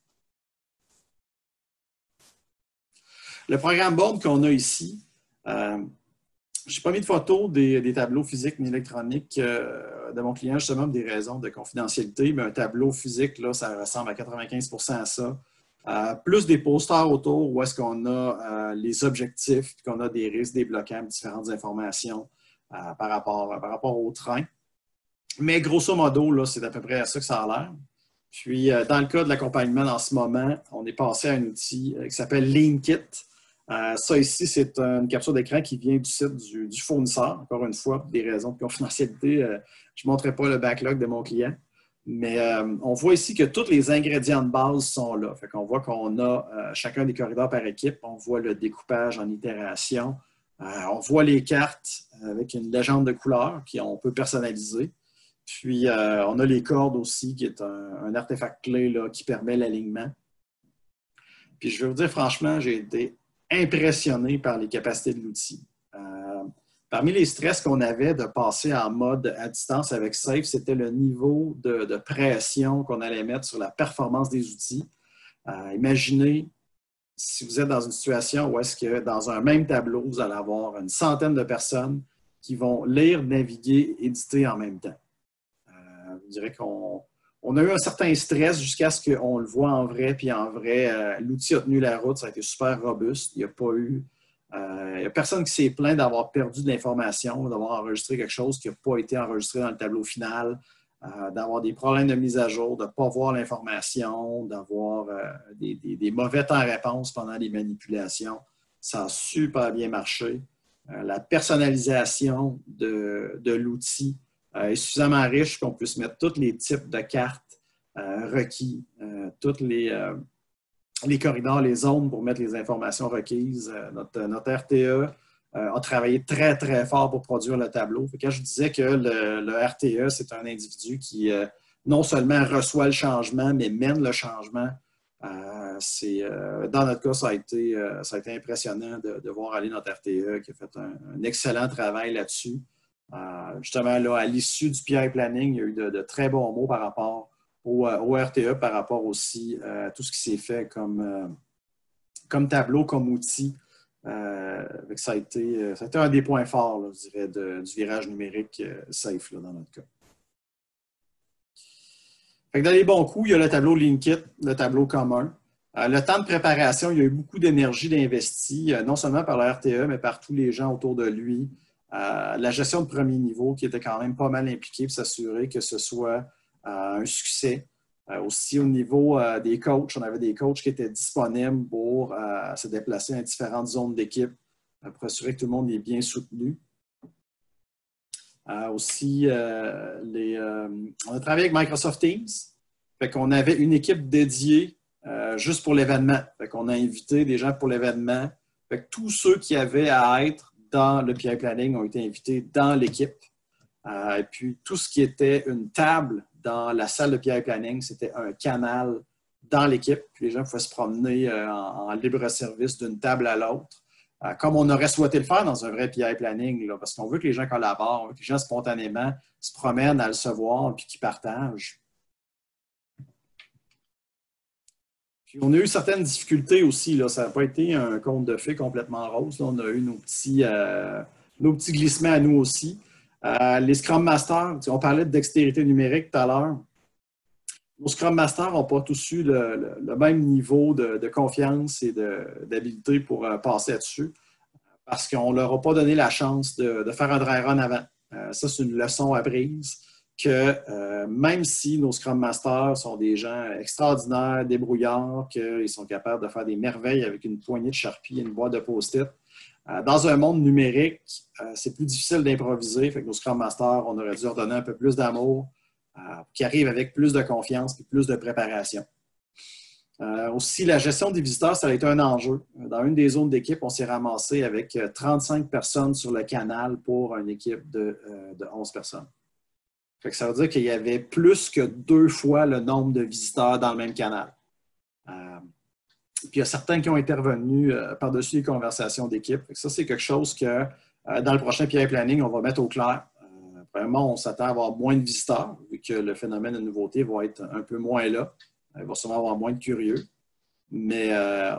Le programme board qu'on a ici, je n'ai pas mis de photos des tableaux physiques ni électroniques de mon client, justement, pour des raisons de confidentialité, mais un tableau physique, là, ça ressemble à 95% à ça. Plus des posters autour où est-ce qu'on a les objectifs, qu'on a des risques, des bloquants, différentes informations par rapport au train. Mais grosso modo, c'est à peu près à ça que ça a l'air. Puis, dans le cas de l'accompagnement en ce moment, on est passé à un outil qui s'appelle LeanKit. Ça ici, c'est une capture d'écran qui vient du site du fournisseur. Encore une fois, pour des raisons de confidentialité, je ne montrerai pas le backlog de mon client. Mais on voit ici que tous les ingrédients de base sont là. Fait qu'on voit qu'on a chacun des corridors par équipe. On voit le découpage en itération. On voit les cartes avec une légende de couleurs qu'on peut personnaliser. Puis, on a les cordes aussi, qui est un artefact clé là, qui permet l'alignement. Puis, je vais vous dire franchement, j'ai été impressionné par les capacités de l'outil. Parmi les stress qu'on avait de passer en mode à distance avec Safe, c'était le niveau de pression qu'on allait mettre sur la performance des outils. Imaginez si vous êtes dans une situation où est-ce que dans un même tableau, vous allez avoir une centaine de personnes qui vont lire, naviguer, éditer en même temps. Je dirais qu'on a eu un certain stress jusqu'à ce qu'on le voit en vrai. Puis en vrai, l'outil a tenu la route. Ça a été super robuste. Il n'y a pas eu... il n'y a personne qui s'est plaint d'avoir perdu de l'information, d'avoir enregistré quelque chose qui n'a pas été enregistré dans le tableau final, d'avoir des problèmes de mise à jour, de ne pas voir l'information, d'avoir des mauvais temps-réponse pendant les manipulations. Ça a super bien marché. La personnalisation de l'outil est suffisamment riche qu'on puisse mettre tous les types de cartes requis, tous les corridors, les zones pour mettre les informations requises. Notre RTE a travaillé très, très fort pour produire le tableau. Quand je disais que le RTE, c'est un individu qui non seulement reçoit le changement, mais mène le changement. Dans notre cas, ça a été impressionnant de voir aller notre RTE qui a fait un excellent travail là-dessus. Justement, là, à l'issue du PI Planning, il y a eu de très bons mots par rapport au RTE par rapport aussi à tout ce qui s'est fait comme tableau, comme outil. Ça a été un des points forts, là, je dirais, du virage numérique safe là, dans notre cas. Dans les bons coups, il y a le tableau Linkit, le tableau commun. Le temps de préparation, il y a eu beaucoup d'énergie d'investi, non seulement par le RTE, mais par tous les gens autour de lui. La gestion de premier niveau qui était quand même pas mal impliquée pour s'assurer que ce soit un succès. Aussi au niveau des coachs, on avait des coachs qui étaient disponibles pour se déplacer dans différentes zones d'équipe pour assurer que tout le monde est bien soutenu. Aussi, on a travaillé avec Microsoft Teams. Fait qu'on avait une équipe dédiée juste pour l'événement. Fait qu'on a invité des gens pour l'événement. Fait que tous ceux qui avaient à être dans le PI Planning ont été invités dans l'équipe. Et puis, tout ce qui était une table dans la salle de PI Planning, c'était un canal dans l'équipe. Puis les gens pouvaient se promener en libre service d'une table à l'autre. Comme on aurait souhaité le faire dans un vrai PI Planning, là, parce qu'on veut que les gens collaborent, on veut que les gens spontanément se promènent à le se voir puis qu'ils partagent. Puis on a eu certaines difficultés aussi. Là. Ça n'a pas été un conte de fées complètement rose. Là. On a eu nos petits glissements à nous aussi. Les Scrum Masters, on parlait de dextérité numérique tout à l'heure. Nos Scrum Masters n'ont pas tous eu le même niveau de confiance et d'habilité pour passer là-dessus parce qu'on ne leur a pas donné la chance de faire un dry run avant. Ça, c'est une leçon apprise que même si nos Scrum Masters sont des gens extraordinaires, débrouillards, qu'ils sont capables de faire des merveilles avec une poignée de Sharpie et une boîte de post-it, dans un monde numérique, c'est plus difficile d'improviser. Fait que nos Scrum Masters, on aurait dû leur donner un peu plus d'amour, qui arrivent avec plus de confiance et plus de préparation. Aussi, la gestion des visiteurs, ça a été un enjeu. Dans une des zones d'équipe, on s'est ramassé avec 35 personnes sur le canal pour une équipe de 11 personnes. Fait que ça veut dire qu'il y avait plus que 2 fois le nombre de visiteurs dans le même canal. Puis il y a certains qui ont intervenu par-dessus les conversations d'équipe. Ça, c'est quelque chose que dans le prochain PI Planning, on va mettre au clair. Vraiment, on s'attend à avoir moins de visiteurs, vu que le phénomène de nouveauté va être un peu moins là. Il va sûrement avoir moins de curieux. Mais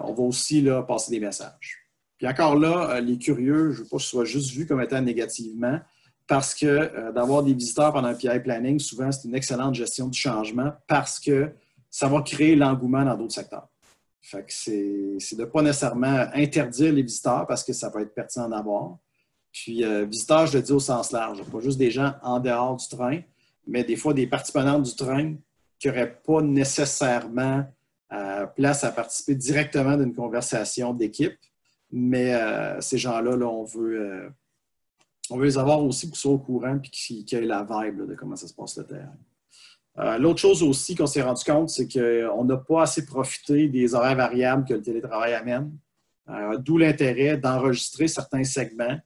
on va aussi là, passer des messages. Puis encore là, les curieux, je ne veux pas que ce soit juste vu comme étant négativement, parce que d'avoir des visiteurs pendant un PI Planning, souvent, c'est une excellente gestion du changement parce que ça va créer l'engouement dans d'autres secteurs. Fait que c'est de ne pas nécessairement interdire les visiteurs parce que ça peut être pertinent d'avoir. Puis, visiteurs, je le dis au sens large, pas juste des gens en dehors du train, mais des fois des parties prenantes du train qui n'auraient pas nécessairement place à participer directement d'une conversation d'équipe. Mais ces gens-là, là, on veut les avoir aussi pour qu'ils soient au courant et qu'ils aient la vibe là, de comment ça se passe le terrain. L'autre chose aussi qu'on s'est rendu compte, c'est qu'on n'a pas assez profité des horaires variables que le télétravail amène, d'où l'intérêt d'enregistrer certains segments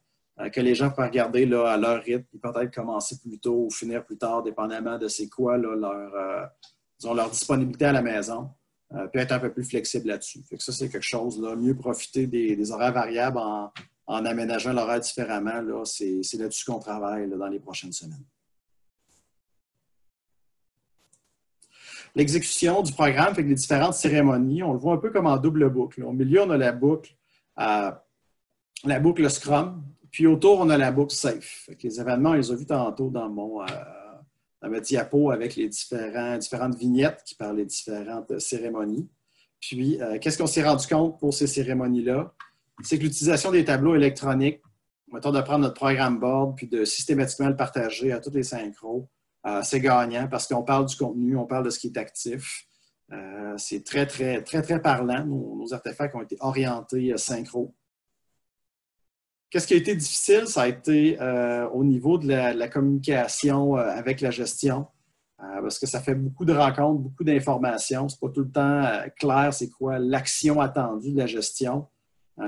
que les gens peuvent regarder là, à leur rythme, et peut-être commencer plus tôt ou finir plus tard, dépendamment de c'est quoi là, leur disponibilité à la maison, puis être un peu plus flexible là-dessus. Fait que ça, c'est quelque chose, là, mieux profiter des horaires variables en aménageant l'horaire différemment. Là, c'est là-dessus qu'on travaille là, dans les prochaines semaines. L'exécution du programme, fait que les différentes cérémonies, on le voit un peu comme en double boucle. Au milieu, on a la boucle Scrum, puis autour, on a la boucle Safe. Fait que les événements, on les a vus tantôt dans ma diapo avec les différentes vignettes qui parlent des différentes cérémonies. Puis, qu'est-ce qu'on s'est rendu compte pour ces cérémonies-là? C'est que l'utilisation des tableaux électroniques, mettons de prendre notre programme board puis de systématiquement le partager à tous les synchros, c'est gagnant parce qu'on parle du contenu, on parle de ce qui est actif. C'est très, très, très, très parlant. Nos artefacts ont été orientés synchro. Qu'est-ce qui a été difficile? Ça a été au niveau de la communication avec la gestion, parce que ça fait beaucoup de rencontres, beaucoup d'informations. C'est pas tout le temps clair c'est quoi l'action attendue de la gestion.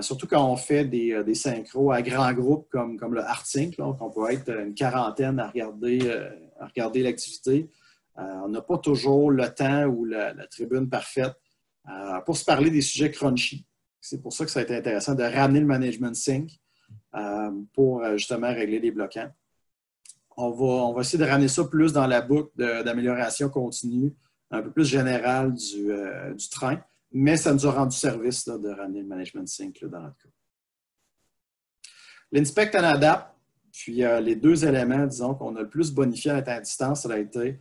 Surtout quand on fait des synchros à grands groupes comme le Artsync, là, on peut être une quarantaine à regarder l'activité. On n'a pas toujours le temps ou la tribune parfaite pour se parler des sujets crunchy. C'est pour ça que ça a été intéressant de ramener le Management Sync pour justement régler les bloquants. On va essayer de ramener ça plus dans la boucle d'amélioration continue un peu plus général du train, mais ça nous a rendu service là, de ramener le Management Sync là, dans notre cas. L'Inspect and Adapt, puis les deux éléments, disons, qu'on a le plus bonifié à distance, ça a été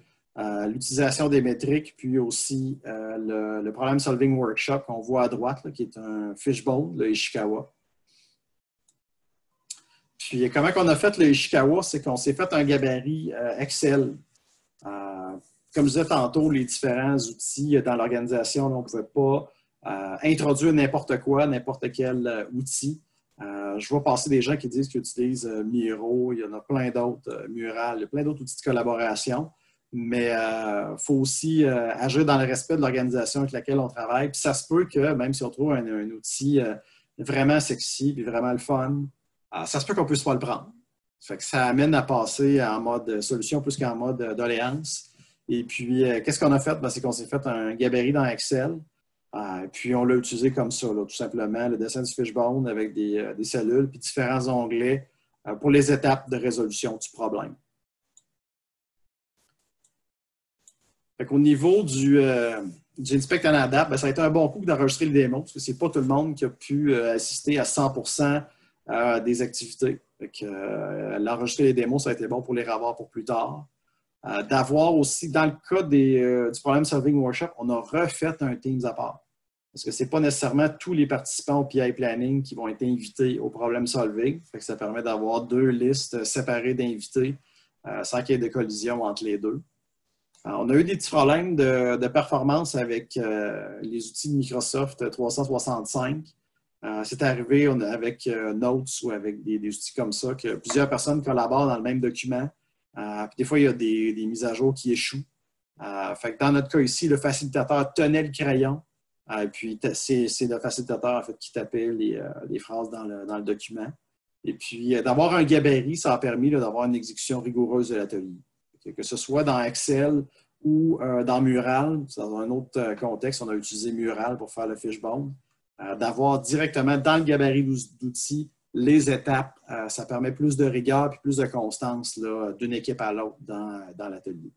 l'utilisation des métriques, puis aussi le Problem Solving Workshop qu'on voit à droite, là, qui est un fishbone, le Ishikawa. Puis comment on a fait le Ishikawa, c'est qu'on s'est fait un gabarit Excel. Comme je disais tantôt, les différents outils dans l'organisation, on ne pouvait pas introduire n'importe quoi, n'importe quel outil. Je vois passer des gens qui disent qu'ils utilisent Miro, il y en a plein d'autres, Mural, il y a plein d'autres outils de collaboration, mais il faut aussi agir dans le respect de l'organisation avec laquelle on travaille. Puis ça se peut que, même si on trouve un outil vraiment sexy et vraiment le fun, ça se peut qu'on ne puisse pas le prendre. Ça fait que ça amène à passer en mode solution plus qu'en mode doléance. Et puis, qu'est-ce qu'on a fait? C'est qu'on s'est fait un gabarit dans Excel. Puis, on l'a utilisé comme ça, là, tout simplement, le dessin du fishbone avec des cellules, puis différents onglets pour les étapes de résolution du problème. Au niveau du Inspect and Adapt, ça a été un bon coup d'enregistrer les démos, parce que ce n'est pas tout le monde qui a pu assister à 100% des activités. L'enregistrer les démos, ça a été bon pour les revoir pour plus tard. D'avoir aussi, dans le cas du Problem Solving Workshop, on a refait un Teams à part. Parce que ce n'est pas nécessairement tous les participants au PI Planning qui vont être invités au Problem Solving. Ça permet d'avoir deux listes séparées d'invités sans qu'il y ait de collision entre les deux. On a eu des petits problèmes de performance avec les outils de Microsoft 365. C'est arrivé avec Notes ou avec des outils comme ça que plusieurs personnes collaborent dans le même document. Puis des fois, il y a des mises à jour qui échouent. Fait que dans notre cas ici, le facilitateur tenait le crayon. Puis c'est le facilitateur en fait, qui tapait les phrases dans le document. Et puis d'avoir un gabarit, ça a permis d'avoir une exécution rigoureuse de l'atelier. Que ce soit dans Excel ou dans Mural, dans un autre contexte, on a utilisé Mural pour faire le fishbone. D'avoir directement dans le gabarit d'outils les étapes, ça permet plus de rigueur et plus de constance d'une équipe à l'autre dans l'atelier.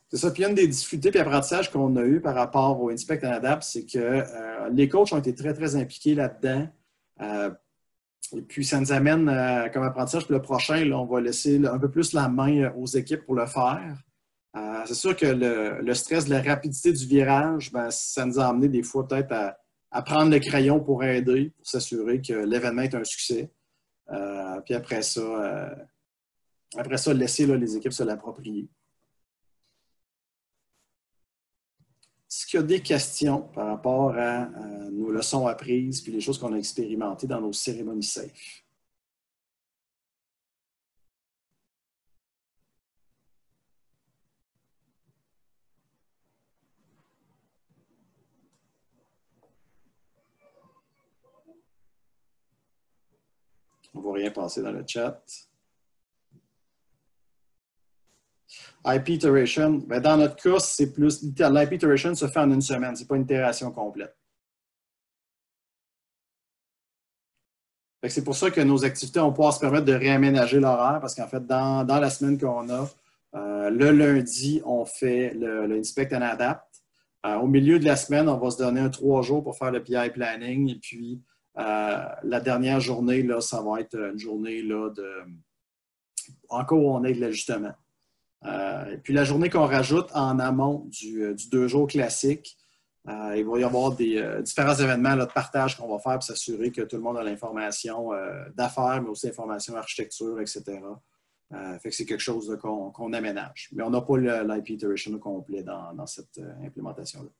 C'est ça. Puis une des difficultés et apprentissages qu'on a eu par rapport au Inspect and Adapt, c'est que les coachs ont été très, très impliqués là-dedans. Et puis, ça nous amène comme apprentissage. Puis le prochain, là, on va laisser un peu plus la main aux équipes pour le faire. C'est sûr que le stress de la rapidité du virage, ça nous a amené des fois peut-être à prendre le crayon pour aider, pour s'assurer que l'événement est un succès. Puis après ça, laisser les équipes se l'approprier. Est-ce qu'il y a des questions par rapport à nos leçons apprises puis les choses qu'on a expérimentées dans nos cérémonies SAFE? On ne voit rien passer dans le chat. IP iteration, dans notre cas, c'est plus. L'IP iteration se fait en une semaine, ce n'est pas une itération complète. C'est pour ça que nos activités, on pourra se permettre de réaménager l'horaire, parce qu'en fait, dans la semaine qu'on a, le lundi, on fait le Inspect and Adapt. Au milieu de la semaine, on va se donner 3 jours pour faire le PI Planning. Et puis, la dernière journée, là, ça va être une journée là, encore où on est de l'ajustement. Et puis, la journée qu'on rajoute en amont du 2 jours classique, il va y avoir des différents événements là, de partage qu'on va faire pour s'assurer que tout le monde a l'information d'affaires, mais aussi l'information architecture, etc. Fait que c'est quelque chose qu'on aménage. Mais on n'a pas l'IP iteration au complet dans cette implémentation-là.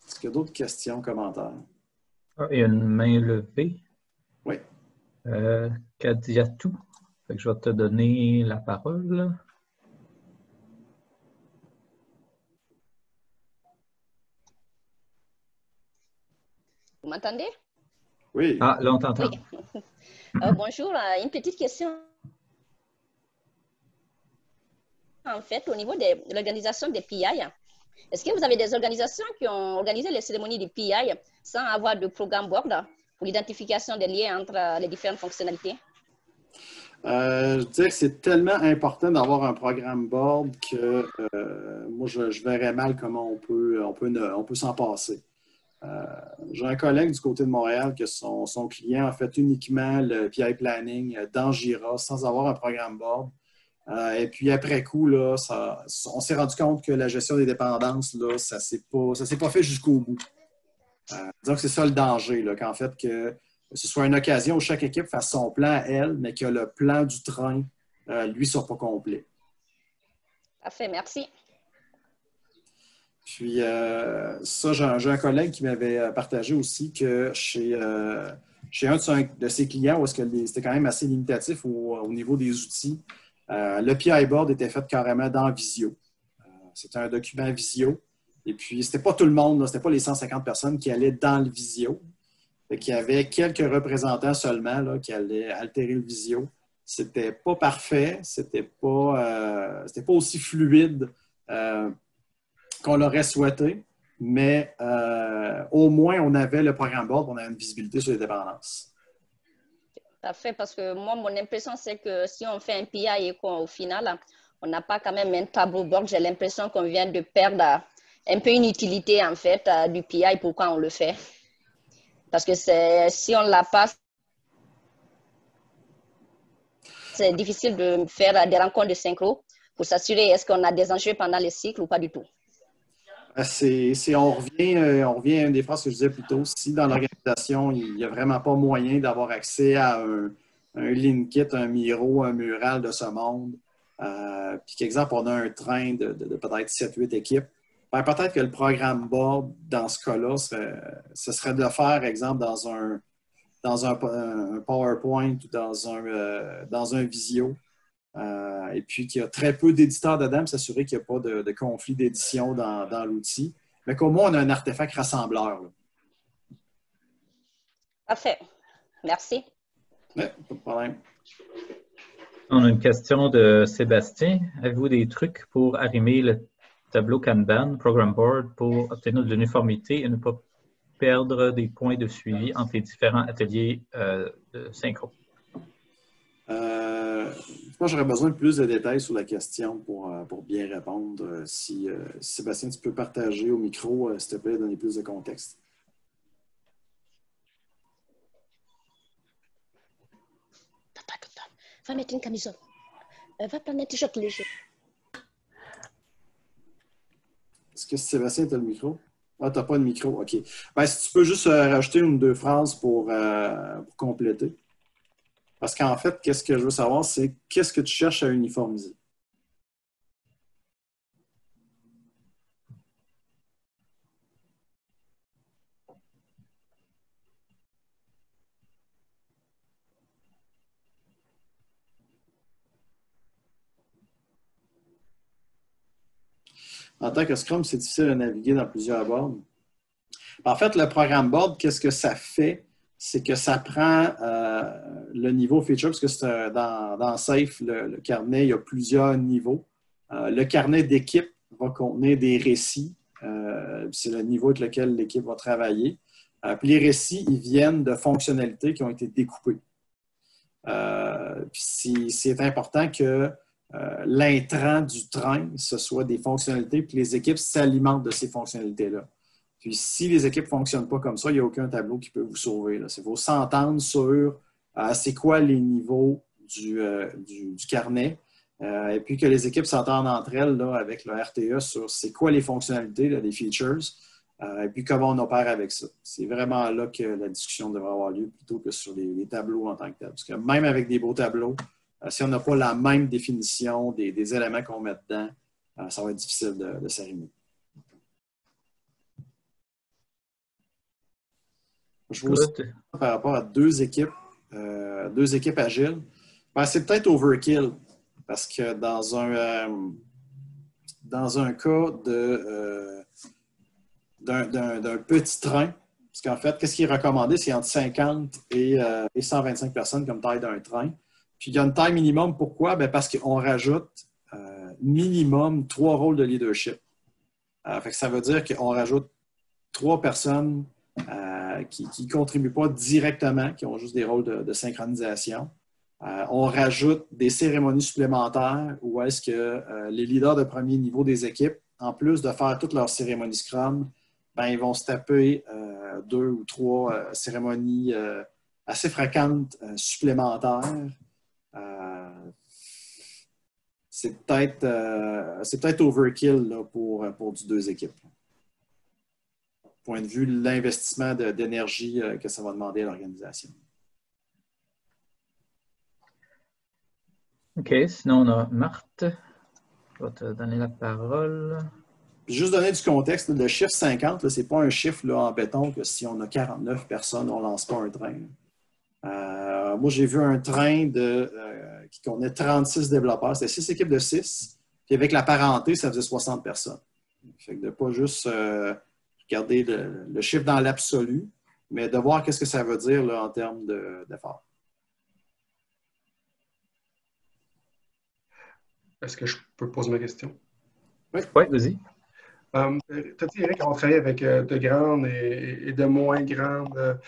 Est-ce qu'il y a d'autres questions, commentaires? Il y a une main levée. Oui. Kadiatou. Je vais te donner la parole. Vous m'entendez? Oui. Ah, là, on t'entend. Oui. Bonjour, une petite question. En fait, au niveau de l'organisation des PI, Est-ce que vous avez des organisations qui ont organisé les cérémonies de PI sans avoir de programme board pour l'identification des liens entre les différentes fonctionnalités? Je dirais que c'est tellement important d'avoir un programme board que moi, je verrais mal comment on peut s'en passer. J'ai un collègue du côté de Montréal que son client a fait uniquement le PI Planning dans Jira sans avoir un programme board. Et puis après coup, là, on s'est rendu compte que la gestion des dépendances, là, ça ne s'est pas fait jusqu'au bout. Disons que c'est ça le danger, là, qu'en fait, que ce soit une occasion où chaque équipe fasse son plan à elle, mais que le plan du train, lui, ne soit pas complet. Parfait, merci. Puis, ça, j'ai un collègue qui m'avait partagé aussi que chez un de ses clients, où est-ce que c'était quand même assez limitatif au niveau des outils, le PI Board était fait carrément dans Visio. C'était un document Visio. Et puis, c'était pas tout le monde, c'était pas les 150 personnes qui allaient dans le Visio. Il y avait quelques représentants seulement là, qui allaient altérer le Visio. C'était pas parfait, c'était pas aussi fluide qu'on l'aurait souhaité, mais au moins, on avait le programme board, on avait une visibilité sur les dépendances. Parfait, parce que moi, mon impression, c'est que si on fait un PI et qu'au final, on n'a pas quand même un tableau board, j'ai l'impression qu'on vient de perdre un peu une utilité, en fait, du PI, pourquoi on le fait. Parce que si on ne l'a pas, c'est difficile de faire des rencontres de synchro pour s'assurer est-ce qu'on a des enjeux pendant les cycles ou pas du tout. On revient à une des phrases que je disais plus tôt. Si dans l'organisation, il n'y a vraiment pas moyen d'avoir accès à un Linkit, un Miro, un Mural de ce monde, puis qu'exemple, on a un train de peut-être 7-8 équipes, ben, peut-être que le programme board, dans ce cas-là, ce serait de le faire, exemple, dans un PowerPoint ou dans un Visio. Et puis qu'il y a très peu d'éditeurs dedans pour s'assurer qu'il n'y a pas de conflit d'édition dans l'outil. Mais qu'au moins, on a un artefact rassembleur. Là. Parfait. Merci. Oui, pas de problème. On a une question de Sébastien. Avez-vous des trucs pour arrimer le tableau Kanban, Program Board, pour obtenir de l'uniformité et ne pas perdre des points de suivi entre les différents ateliers de synchro? Je pense que j'aurais besoin de plus de détails sur la question pour bien répondre. Si Sébastien, tu peux partager au micro, s'il te plaît, donner plus de contexte. Va mettre une camisole. Va prendre un t-shirt léger. Est-ce que Sébastien, tu as le micro? Ah, tu n'as pas de micro. OK. Ben, si tu peux juste rajouter une ou deux phrases pour compléter. Parce qu'en fait, qu'est-ce que je veux savoir, c'est qu'est-ce que tu cherches à uniformiser? En tant que Scrum, c'est difficile de naviguer dans plusieurs boards. En fait, le programme board, qu'est-ce que ça fait? C'est que ça prend le niveau feature, parce que dans Safe, le carnet, il y a plusieurs niveaux. Le carnet d'équipe va contenir des récits. C'est le niveau avec lequel l'équipe va travailler. Puis les récits, ils viennent de fonctionnalités qui ont été découpées. Puis c'est important que l'intrant du train, ce soit des fonctionnalités, puis les équipes s'alimentent de ces fonctionnalités-là. Puis si les équipes ne fonctionnent pas comme ça, il n'y a aucun tableau qui peut vous sauver. Il faut s'entendre sur c'est quoi les niveaux du carnet, et puis que les équipes s'entendent entre elles là, avec le RTE sur c'est quoi les fonctionnalités, là, les features, et puis comment on opère avec ça. C'est vraiment là que la discussion devrait avoir lieu plutôt que sur les tableaux en tant que tel. Parce que même avec des beaux tableaux, si on n'a pas la même définition des éléments qu'on met dedans, ça va être difficile de s'arrimer. Je vois aussi par rapport à deux équipes agiles. Ben, c'est peut-être overkill parce que dans un cas d'un petit train, parce qu'en fait, qu'est-ce qui est recommandé? C'est entre 50 et 125 personnes comme taille d'un train. Puis il y a une taille minimum. Pourquoi? Bien, parce qu'on rajoute minimum 3 rôles de leadership. Fait que ça veut dire qu'on rajoute 3 personnes qui ne contribuent pas directement, qui ont juste des rôles de synchronisation. On rajoute des cérémonies supplémentaires où est-ce que les leaders de premier niveau des équipes, en plus de faire toutes leurs cérémonies Scrum, ben, ils vont se taper 2 ou 3 cérémonies assez fréquentes supplémentaires. C'est peut-être overkill là, pour du 2 équipes. Point de vue de l'investissement d'énergie que ça va demander à l'organisation. OK, sinon on a Marthe. Je vais te donner la parole. Puis juste donner du contexte, le chiffre 50, ce n'est pas un chiffre là, en béton que si on a 49 personnes, on ne lance pas un train. Moi, j'ai vu un train qui contenait 36 développeurs. C'était 6 équipes de 6. Puis avec la parenté, ça faisait 60 personnes. Fait que de ne pas juste regarder le chiffre dans l'absolu, mais de voir qu'est-ce que ça veut dire là, en termes d'effort. Est-ce que je peux poser ma question? Oui, vas-y. Tu as dit, Eric, on travaille avec de grandes et de moins grandes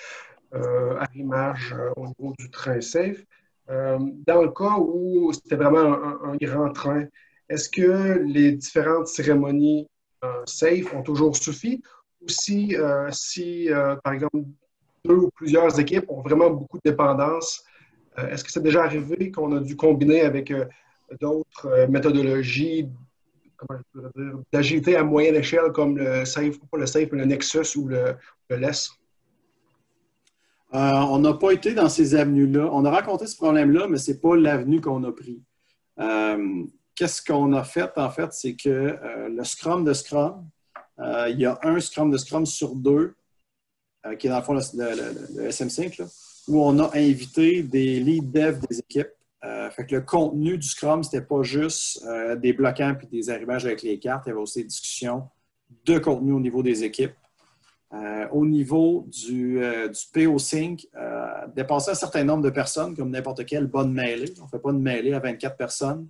arrimages au niveau du train safe. Dans le cas où c'était vraiment un grand train, est-ce que les différentes cérémonies safe ont toujours suffi? Ou si par exemple, 2 ou plusieurs équipes ont vraiment beaucoup de dépendance, est-ce que c'est déjà arrivé qu'on a dû combiner avec d'autres méthodologies, comment je pourrais dire, d'agilité à moyenne échelle comme le SAFe, pas le SAFe, mais le Nexus ou le LESS? On n'a pas été dans ces avenues-là. On a rencontré ce problème-là, mais ce n'est pas l'avenue qu'on a pris. Qu'est-ce qu'on a fait, en fait, c'est que le Scrum de Scrum, il y a un Scrum de Scrum sur 2, qui est dans le fond le SM5, là, où on a invité des lead dev des équipes. Fait que le contenu du Scrum, c'était pas juste des bloquants puis des arrivages avec les cartes. Il y avait aussi des discussions de contenu au niveau des équipes. Au niveau du PO5, dépasser un certain nombre de personnes, comme n'importe quelle bonne mêlée. On ne fait pas une mêlée à 24 personnes.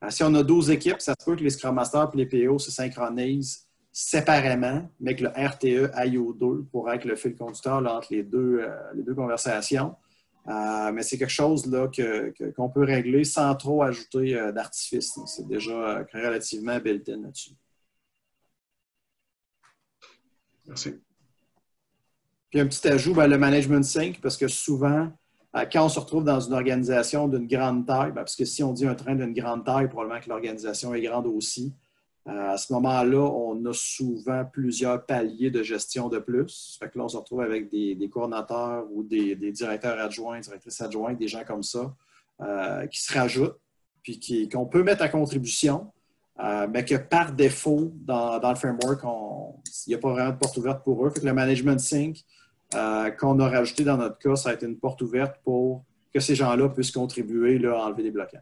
Si on a 12 équipes, ça se peut que les Scrum Masters et les PO se synchronisent séparément, mais que le RTE aille aux 2 pour être le fil conducteur là, entre les deux conversations. Mais c'est quelque chose là, qu'on peut régler sans trop ajouter d'artifice. C'est déjà relativement built-in là-dessus. Merci. Puis un petit ajout, le management sync, parce que souvent, quand on se retrouve dans une organisation d'une grande taille, parce que si on dit un train d'une grande taille, probablement que l'organisation est grande aussi. À ce moment-là, on a souvent plusieurs paliers de gestion de plus. Fait que là, on se retrouve avec des coordonnateurs ou des directeurs adjoints, directrices adjointes, des gens comme ça, qui se rajoutent, puis qu'on peut mettre à contribution, mais que par défaut, dans le framework, il n'y a pas vraiment de porte ouverte pour eux. Fait que le management sync qu'on a rajouté dans notre cas, ça a été une porte ouverte pour que ces gens-là puissent contribuer là, à enlever des bloquants.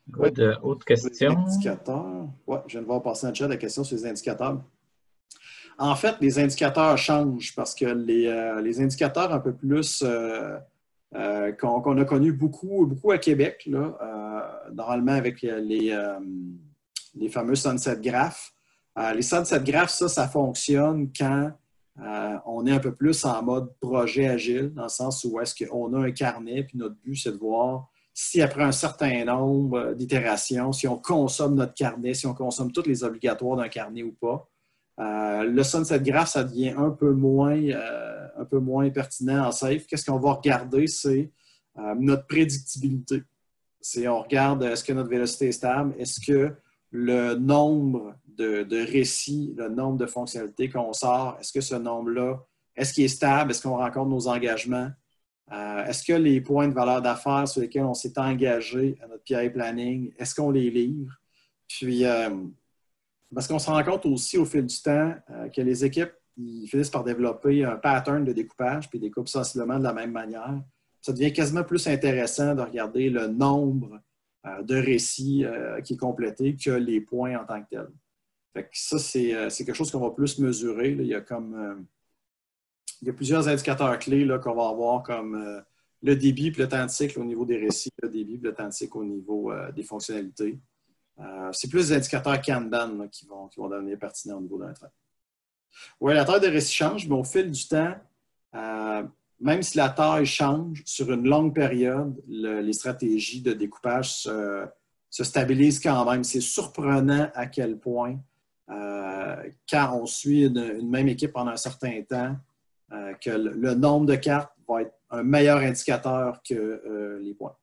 Good. Autre question? Les indicateurs. Oui, je viens de voir passer dans le chat la question sur les indicateurs. En fait, les indicateurs changent parce que les indicateurs un peu plus qu'on a connus beaucoup à Québec, là, normalement avec les fameux Sunset Graph. Les Sunset Graph, ça fonctionne quand on est un peu plus en mode projet agile, dans le sens où est-ce qu'on a un carnet, puis notre but, c'est de voir si après un certain nombre d'itérations, si on consomme notre carnet, si on consomme tous les obligatoires d'un carnet ou pas. Le Sunset Graph, ça devient un peu moins pertinent en safe. Qu'est-ce qu'on va regarder, c'est notre prédictibilité. On regarde est-ce que notre vélocité est stable, est-ce que le nombre de récits, le nombre de fonctionnalités qu'on sort, est-ce que ce nombre-là, est-ce qu'il est stable, est-ce qu'on rencontre nos engagements? Est-ce que les points de valeur d'affaires sur lesquels on s'est engagé à notre PI planning, est-ce qu'on les livre? Puis, parce qu'on se rend compte aussi au fil du temps que les équipes ils finissent par développer un pattern de découpage puis découpent sensiblement de la même manière. Ça devient quasiment plus intéressant de regarder le nombre de récits qui est complété que les points en tant que tels. Fait que ça, c'est quelque chose qu'on va plus mesurer. Là. Il y a plusieurs indicateurs clés là, qu'on va avoir comme le débit et le temps de cycle au niveau des récits, le débit et le temps de cycle au niveau des fonctionnalités. C'est plus des indicateurs Kanban là, qui vont devenir pertinents au niveau d'un train. Oui, la taille de récit change, mais au fil du temps, même si la taille change sur une longue période, les stratégies de découpage se stabilisent quand même. C'est surprenant à quel point, quand on suit une même équipe pendant un certain temps, que le nombre de cartes va être un meilleur indicateur que les points.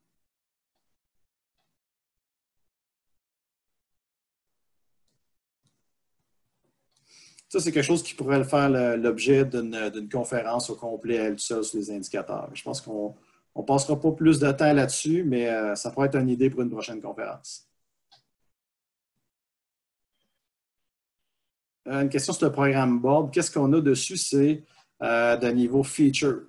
Ça, c'est quelque chose qui pourrait faire l'objet d'une conférence au complet à elle seule sur les indicateurs. Je pense qu'on ne passera pas plus de temps là-dessus, mais ça pourrait être une idée pour une prochaine conférence. Une question sur le programme board. Qu'est-ce qu'on a dessus? C'est de niveau features.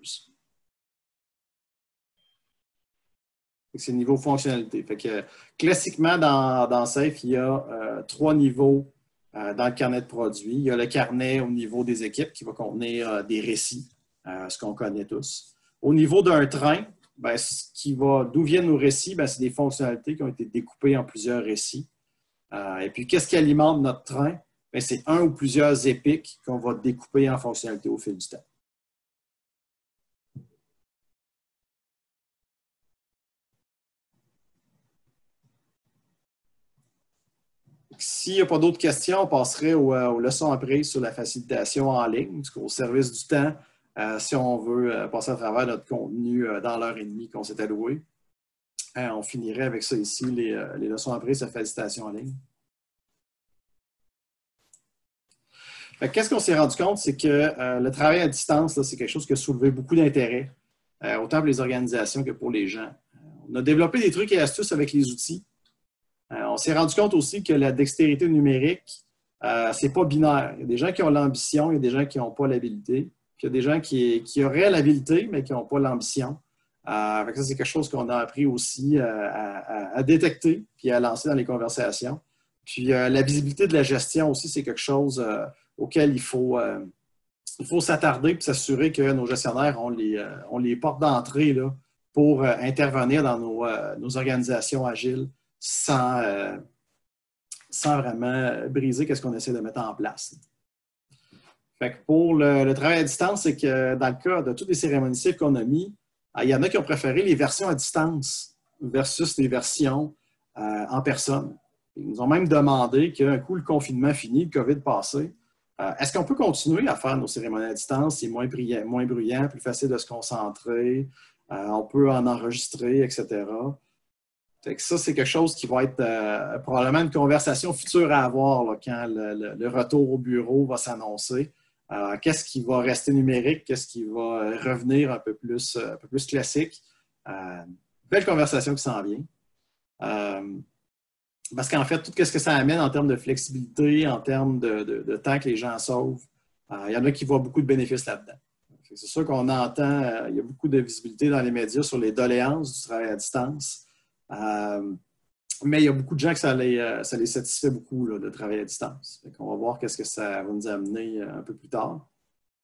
C'est niveau fonctionnalité. Fait que, classiquement, dans Safe, il y a 3 niveaux dans le carnet de produits. Il y a le carnet au niveau des équipes qui va contenir des récits, ce qu'on connaît tous. Au niveau d'un train, d'où viennent nos récits? C'est des fonctionnalités qui ont été découpées en plusieurs récits. Et puis, qu'est-ce qui alimente notre train? C'est un ou plusieurs épiques qu'on va découper en fonctionnalités au fil du temps. S'il n'y a pas d'autres questions, on passerait aux leçons apprises sur la facilitation en ligne, au service du temps, si on veut passer à travers notre contenu dans l'heure et demie qu'on s'est alloué. On finirait avec ça ici, les leçons apprises sur la facilitation en ligne. Qu'est-ce qu'on s'est rendu compte? C'est que le travail à distance, c'est quelque chose qui a soulevé beaucoup d'intérêt, autant pour les organisations que pour les gens. On a développé des trucs et astuces avec les outils. On s'est rendu compte aussi que la dextérité numérique, c'est pas binaire. Il y a des gens qui ont l'ambition, il y a des gens qui n'ont pas l'habilité. Puis il y a des gens qui auraient l'habilité, mais qui n'ont pas l'ambition. Ça, c'est quelque chose qu'on a appris aussi à détecter puis à lancer dans les conversations. Puis la visibilité de la gestion aussi, c'est quelque chose auquel il faut s'attarder et s'assurer que nos gestionnaires ont les portes d'entrée là, pour intervenir dans nos organisations agiles sans vraiment briser ce qu'on essaie de mettre en place. Fait que pour le travail à distance, c'est que dans le cas de toutes les cérémonies civiles qu'on a mis, il y en a qui ont préféré les versions à distance versus les versions en personne. Ils nous ont même demandé qu'un coup le confinement fini, le COVID passé, est-ce qu'on peut continuer à faire nos cérémonies à distance? C'est moins bruyant, plus facile de se concentrer, on peut en enregistrer, etc. Fait que ça, c'est quelque chose qui va être probablement une conversation future à avoir là, quand le retour au bureau va s'annoncer. Qu'est-ce qui va rester numérique? Qu'est-ce qui va revenir un peu plus classique? Belle conversation qui s'en vient. Parce qu'en fait, tout ce que ça amène en termes de flexibilité, en termes de temps que les gens sauvent, il y en a qui voient beaucoup de bénéfices là-dedans. C'est sûr qu'on entend, il y a beaucoup de visibilité dans les médias sur les doléances du travail à distance. Mais il y a beaucoup de gens que ça les satisfait beaucoup là, de travailler à distance. On va voir ce que ça va nous amener un peu plus tard.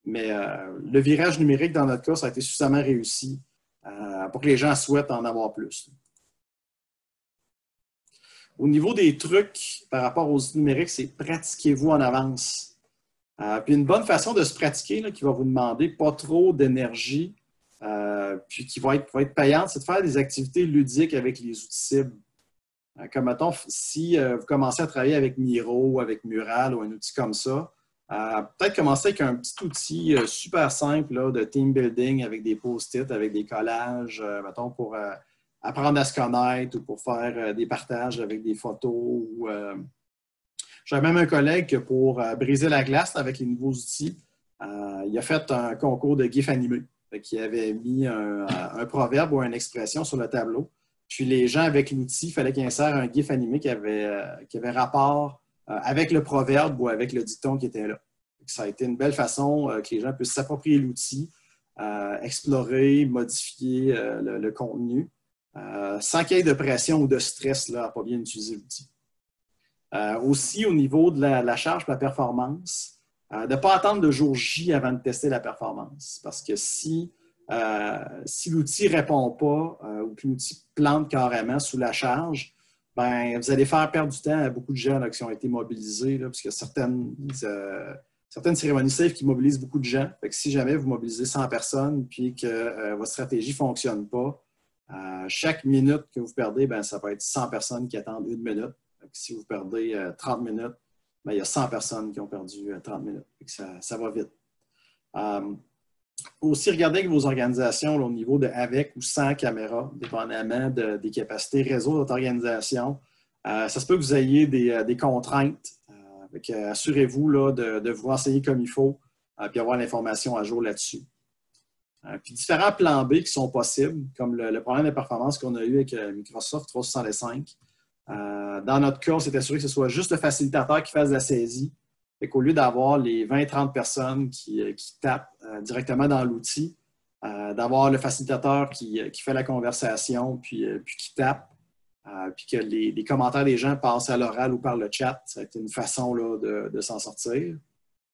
Mais le virage numérique, dans notre cas, ça a été suffisamment réussi pour que les gens souhaitent en avoir plus. Au niveau des trucs par rapport aux outils numériques, c'est pratiquez-vous en avance. Puis une bonne façon de se pratiquer là, qui va vous demander pas trop d'énergie, puis qui va être payante, c'est de faire des activités ludiques avec les outils cibles. Comme mettons, si vous commencez à travailler avec Miro, avec Mural ou un outil comme ça, peut-être commencer avec un petit outil super simple là, de team building avec des post-it, avec des collages, mettons, pour apprendre à se connaître ou pour faire des partages avec des photos. J'avais même un collègue que pour briser la glace avec les nouveaux outils, il a fait un concours de GIF animé. Qui avait mis un proverbe ou une expression sur le tableau. Puis les gens avec l'outil, il fallait qu'ils insèrent un GIF animé qui avait rapport avec le proverbe ou avec le dicton qui était là. Ça a été une belle façon que les gens puissent s'approprier l'outil, explorer, modifier le contenu, sans qu'il y ait de pression ou de stress là, à ne pas bien utiliser l'outil. Aussi, au niveau de la charge et de la performance, de ne pas attendre le jour J avant de tester la performance. Parce que si Si l'outil ne répond pas ou que l'outil plante carrément sous la charge, ben, vous allez faire perdre du temps à beaucoup de gens là, qui ont été mobilisés, là, parce qu'il y a certaines cérémonies safe qui mobilisent beaucoup de gens. Fait que si jamais vous mobilisez 100 personnes puis que votre stratégie ne fonctionne pas, chaque minute que vous perdez, ben, ça peut être 100 personnes qui attendent 1 minute. Fait que si vous perdez 30 minutes, ben, il y a 100 personnes qui ont perdu 30 minutes. Fait que ça va vite. Aussi, regardez avec vos organisations là, au niveau de avec ou sans caméra, dépendamment des capacités réseau de votre organisation. Ça se peut que vous ayez des contraintes. Assurez-vous là, de vous renseigner comme il faut et avoir l'information à jour là-dessus. Puis différents plans B qui sont possibles, comme le problème de performance qu'on a eu avec Microsoft 365. Dans notre cas, on s'est assuré que ce soit juste le facilitateur qui fasse la saisie. Qu'au lieu d'avoir les 20-30 personnes qui tapent directement dans l'outil, d'avoir le facilitateur qui fait la conversation puis qui tape, puis que les commentaires des gens passent à l'oral ou par le chat, ça a été une façon là, de s'en sortir.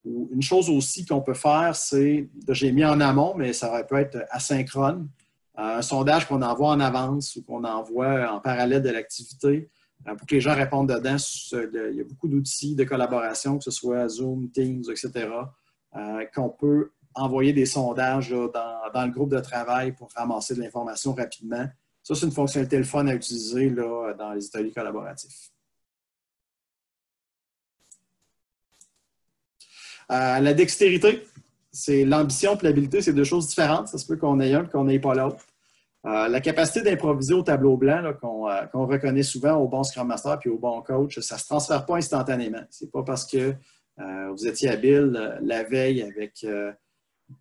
Ou une chose aussi qu'on peut faire, c'est, j'ai mis en amont, mais ça peut être asynchrone, un sondage qu'on envoie en avance ou qu'on envoie en parallèle de l'activité pour que les gens répondent dedans. Il y a beaucoup d'outils de collaboration, que ce soit Zoom, Teams, etc., qu'on peut envoyer des sondages là, dans le groupe de travail pour ramasser de l'information rapidement. Ça, c'est une fonctionnalité le fun à utiliser là, dans les ateliers collaboratifs. La dextérité, c'est l'ambition et l'habileté, c'est deux choses différentes. Ça se peut qu'on ait un et qu'on n'ait pas l'autre. La capacité d'improviser au tableau blanc qu'on reconnaît souvent au bon Scrum Master et au bon coach, ça ne se transfère pas instantanément. Ce n'est pas parce que vous étiez habile la veille avec une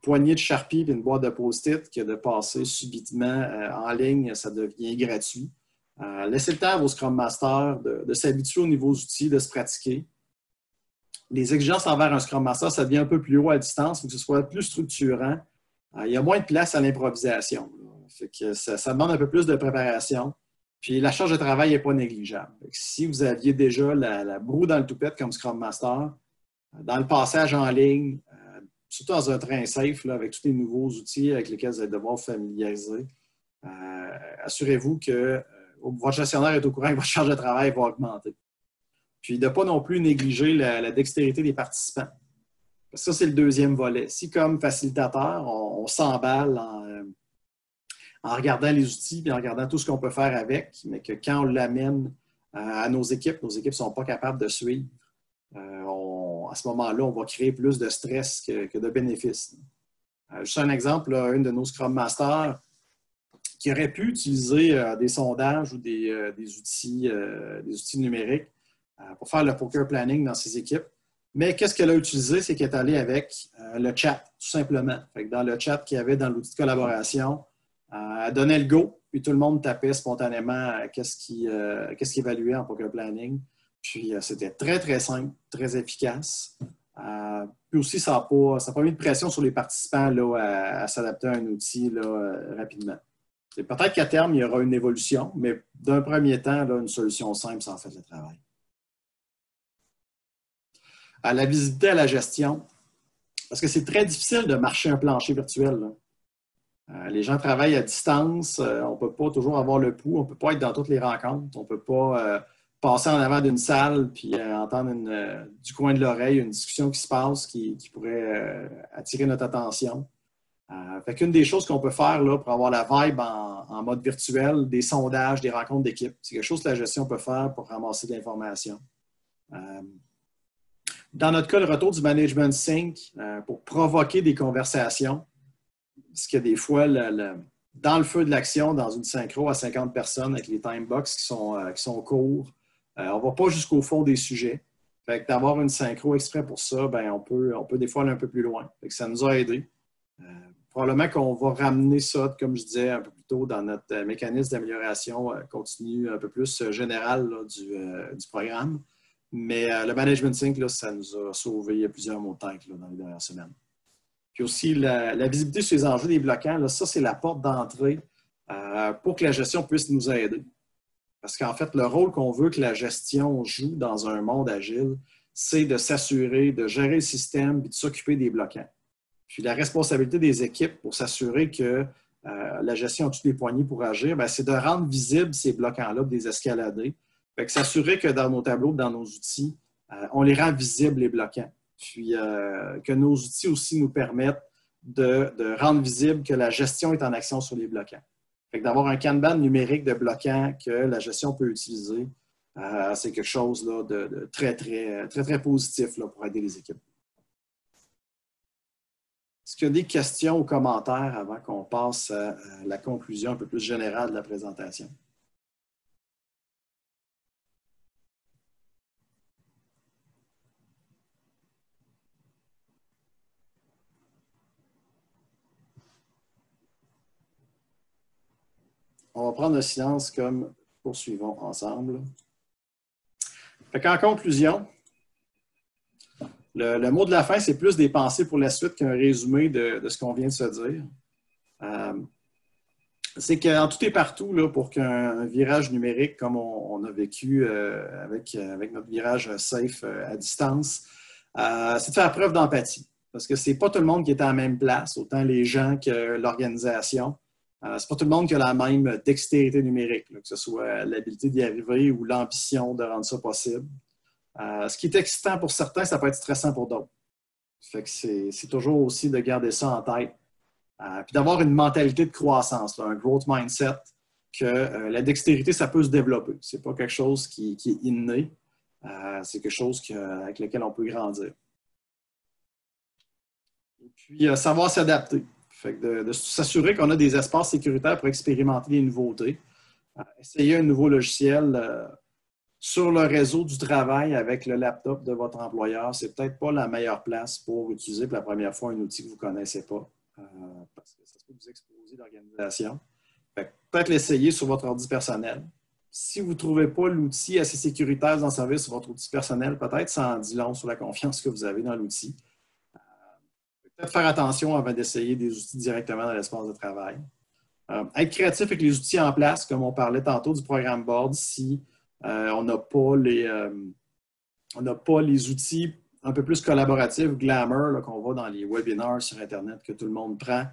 poignée de Sharpie et une boîte de Post-it que de passer subitement en ligne, ça devient gratuit. Laissez le temps à vos Scrum Masters de s'habituer aux nouveaux outils, de se pratiquer. Les exigences envers un Scrum Master, ça devient un peu plus haut à distance, il faut que ce soit plus structurant. Il y a moins de place à l'improvisation. Fait que ça demande un peu plus de préparation. Puis la charge de travail n'est pas négligeable. Si vous aviez déjà la broue dans le toupette comme Scrum Master, dans le passage en ligne, surtout dans un train safe, là, avec tous les nouveaux outils avec lesquels vous allez devoir vous familiariser, assurez-vous que votre gestionnaire est au courant que votre charge de travail va augmenter. Puis de ne pas non plus négliger la dextérité des participants. Ça, c'est le deuxième volet. Si, comme facilitateur, on s'emballe en regardant les outils et en regardant tout ce qu'on peut faire avec, mais que quand on l'amène à nos équipes ne sont pas capables de suivre, à ce moment-là, on va créer plus de stress que de bénéfices. Juste un exemple, là, une de nos Scrum Masters qui aurait pu utiliser des sondages ou des outils numériques pour faire le poker planning dans ses équipes. Mais qu'est-ce qu'elle a utilisé? C'est qu'elle est allée avec le chat, tout simplement. Fait que dans le chat qu'il y avait dans l'outil de collaboration, elle donnait le go, puis tout le monde tapait spontanément qu'est-ce qu'il évaluait en poker planning. Puis c'était très, très simple, très efficace. Puis aussi, ça n'a pas mis de pression sur les participants là, à s'adapter à un outil là, rapidement. Peut-être qu'à terme, il y aura une évolution, mais d'un premier temps, là, une solution simple, ça en fait le travail. La visibilité à la gestion, parce que c'est très difficile de marcher un plancher virtuel. Les gens travaillent à distance, on ne peut pas toujours avoir le pouls, on ne peut pas être dans toutes les rencontres, on ne peut pas passer en avant d'une salle puis entendre du coin de l'oreille une discussion qui se passe qui pourrait attirer notre attention. Fait qu'une des choses qu'on peut faire là, pour avoir la vibe en mode virtuel, des sondages, des rencontres d'équipe, c'est quelque chose que la gestion peut faire pour ramasser de l'information. Dans notre cas, le retour du Management Sync pour provoquer des conversations, parce que des fois, dans le feu de l'action, dans une synchro à 50 personnes avec les timebox qui sont courts, on ne va pas jusqu'au fond des sujets. Fait que d'avoir une synchro exprès pour ça, ben, on peut des fois aller un peu plus loin. Fait que ça nous a aidés. Probablement qu'on va ramener ça, comme je disais un peu plus tôt, dans notre mécanisme d'amélioration continue un peu plus général là, du programme. Mais le Management Sync, là, ça nous a sauvé plusieurs mots de tête là, dans les dernières semaines. Puis aussi, la visibilité sur les enjeux des bloquants, là, ça, c'est la porte d'entrée pour que la gestion puisse nous aider. Parce qu'en fait, le rôle qu'on veut que la gestion joue dans un monde agile, c'est de s'assurer, de gérer le système et de s'occuper des bloquants. Puis la responsabilité des équipes pour s'assurer que la gestion a toutes les poignées pour agir, c'est de rendre visibles ces blocs-enveloppes, des escaladés. Fait que s'assurer que dans nos tableaux, dans nos outils, on les rend visibles, les bloquants. Puis que nos outils aussi nous permettent de rendre visible que la gestion est en action sur les bloquants. Fait que d'avoir un Kanban numérique de bloquants que la gestion peut utiliser, c'est quelque chose là, de très, très, très, très positif là, pour aider les équipes. Est-ce qu'il y a des questions ou commentaires avant qu'on passe à la conclusion un peu plus générale de la présentation? On va prendre le silence comme poursuivons ensemble. En conclusion, le mot de la fin, c'est plus des pensées pour la suite qu'un résumé de ce qu'on vient de se dire. C'est qu'en tout et partout, là, pour qu'un virage numérique, comme on a vécu avec notre virage safe à distance, c'est de faire preuve d'empathie. Parce que ce n'est pas tout le monde qui est à la même place, autant les gens que l'organisation. Ce n'est pas tout le monde qui a la même dextérité numérique, là, que ce soit l'habilité d'y arriver ou l'ambition de rendre ça possible. Ce qui est excitant pour certains, ça peut être stressant pour d'autres. Fait que c'est toujours aussi de garder ça en tête. Puis d'avoir une mentalité de croissance, là, un growth mindset, que la dextérité, ça peut se développer. Ce n'est pas quelque chose qui est inné. C'est quelque chose avec lequel on peut grandir. Et puis, savoir s'adapter. Fait que de s'assurer qu'on a des espaces sécuritaires pour expérimenter des nouveautés. Essayer un nouveau logiciel sur le réseau du travail avec le laptop de votre employeur, c'est peut-être pas la meilleure place pour utiliser pour la première fois un outil que vous ne connaissez pas. Parce que ça peut vous exposer l'organisation. Peut-être l'essayer sur votre ordi personnel. Si vous ne trouvez pas l'outil assez sécuritaire d'en servir sur votre outil personnel, peut-être ça en dit long sur la confiance que vous avez dans l'outil. Peut-être faire attention avant d'essayer des outils directement dans l'espace de travail. Être créatif avec les outils en place, comme on parlait tantôt du programme board, si on n'a pas les outils un peu plus collaboratifs, glamour, qu'on voit dans les webinars sur Internet que tout le monde prend.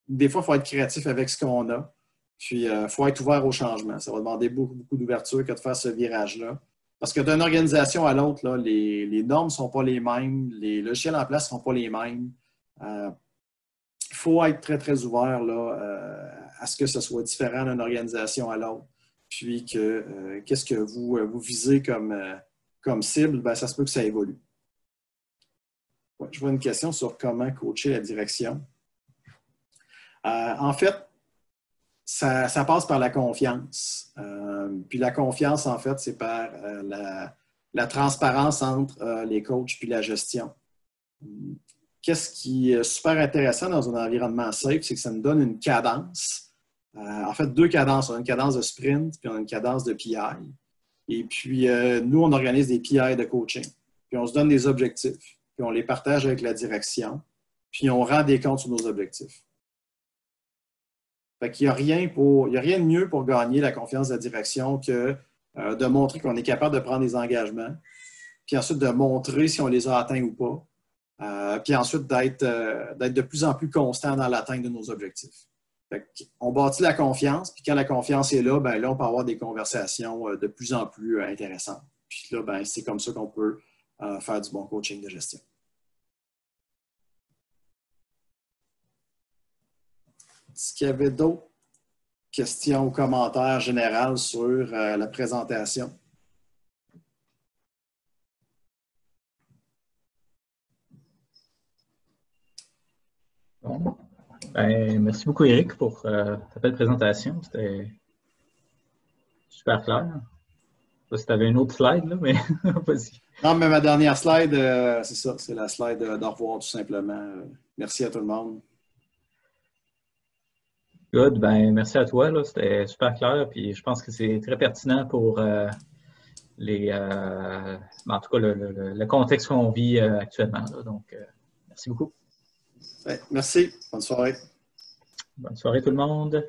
Des fois, il faut être créatif avec ce qu'on a. Puis, il faut être ouvert au changement. Ça va demander beaucoup, beaucoup d'ouverture que de faire ce virage-là. Parce que d'une organisation à l'autre, là, les normes ne sont pas les mêmes, les logiciels en place ne sont pas les mêmes. Il faut être très, très ouvert là, à ce que ce soit différent d'une organisation à l'autre. Puis, qu'est-ce que vous visez comme cible, ça se peut que ça évolue. Ouais, je vois une question sur comment coacher la direction. En fait, ça passe par la confiance. Puis la confiance, en fait, c'est par la transparence entre les coachs puis la gestion. Qu'est-ce qui est super intéressant dans un environnement safe, c'est que ça nous donne une cadence. En fait, deux cadences. On a une cadence de sprint, puis on a une cadence de PI. Et puis, nous, on organise des PI de coaching. Puis on se donne des objectifs. Puis on les partage avec la direction. Puis on rend des comptes sur nos objectifs. Fait qu'il n'y a rien de mieux pour gagner la confiance de la direction que de montrer qu'on est capable de prendre des engagements, puis ensuite de montrer si on les a atteints ou pas, puis ensuite d'être de plus en plus constant dans l'atteinte de nos objectifs. Fait qu'on bâtit la confiance, puis quand la confiance est là, là, on peut avoir des conversations de plus en plus intéressantes. Puis là, c'est comme ça qu'on peut faire du bon coaching de gestion. Est-ce qu'il y avait d'autres questions ou commentaires généraux sur la présentation? Bon. Merci beaucoup, Éric, pour ta belle présentation. C'était super clair. Je sais pas si tu avais une autre slide, là, mais vas-y. Non, mais ma dernière slide, c'est ça. C'est la slide d'au revoir, tout simplement. Merci à tout le monde. Good, merci à toi, là, c'était super clair, puis je pense que c'est très pertinent pour en tout cas le contexte qu'on vit actuellement. Là, donc, merci beaucoup. Ouais, merci, bonne soirée. Bonne soirée tout le monde.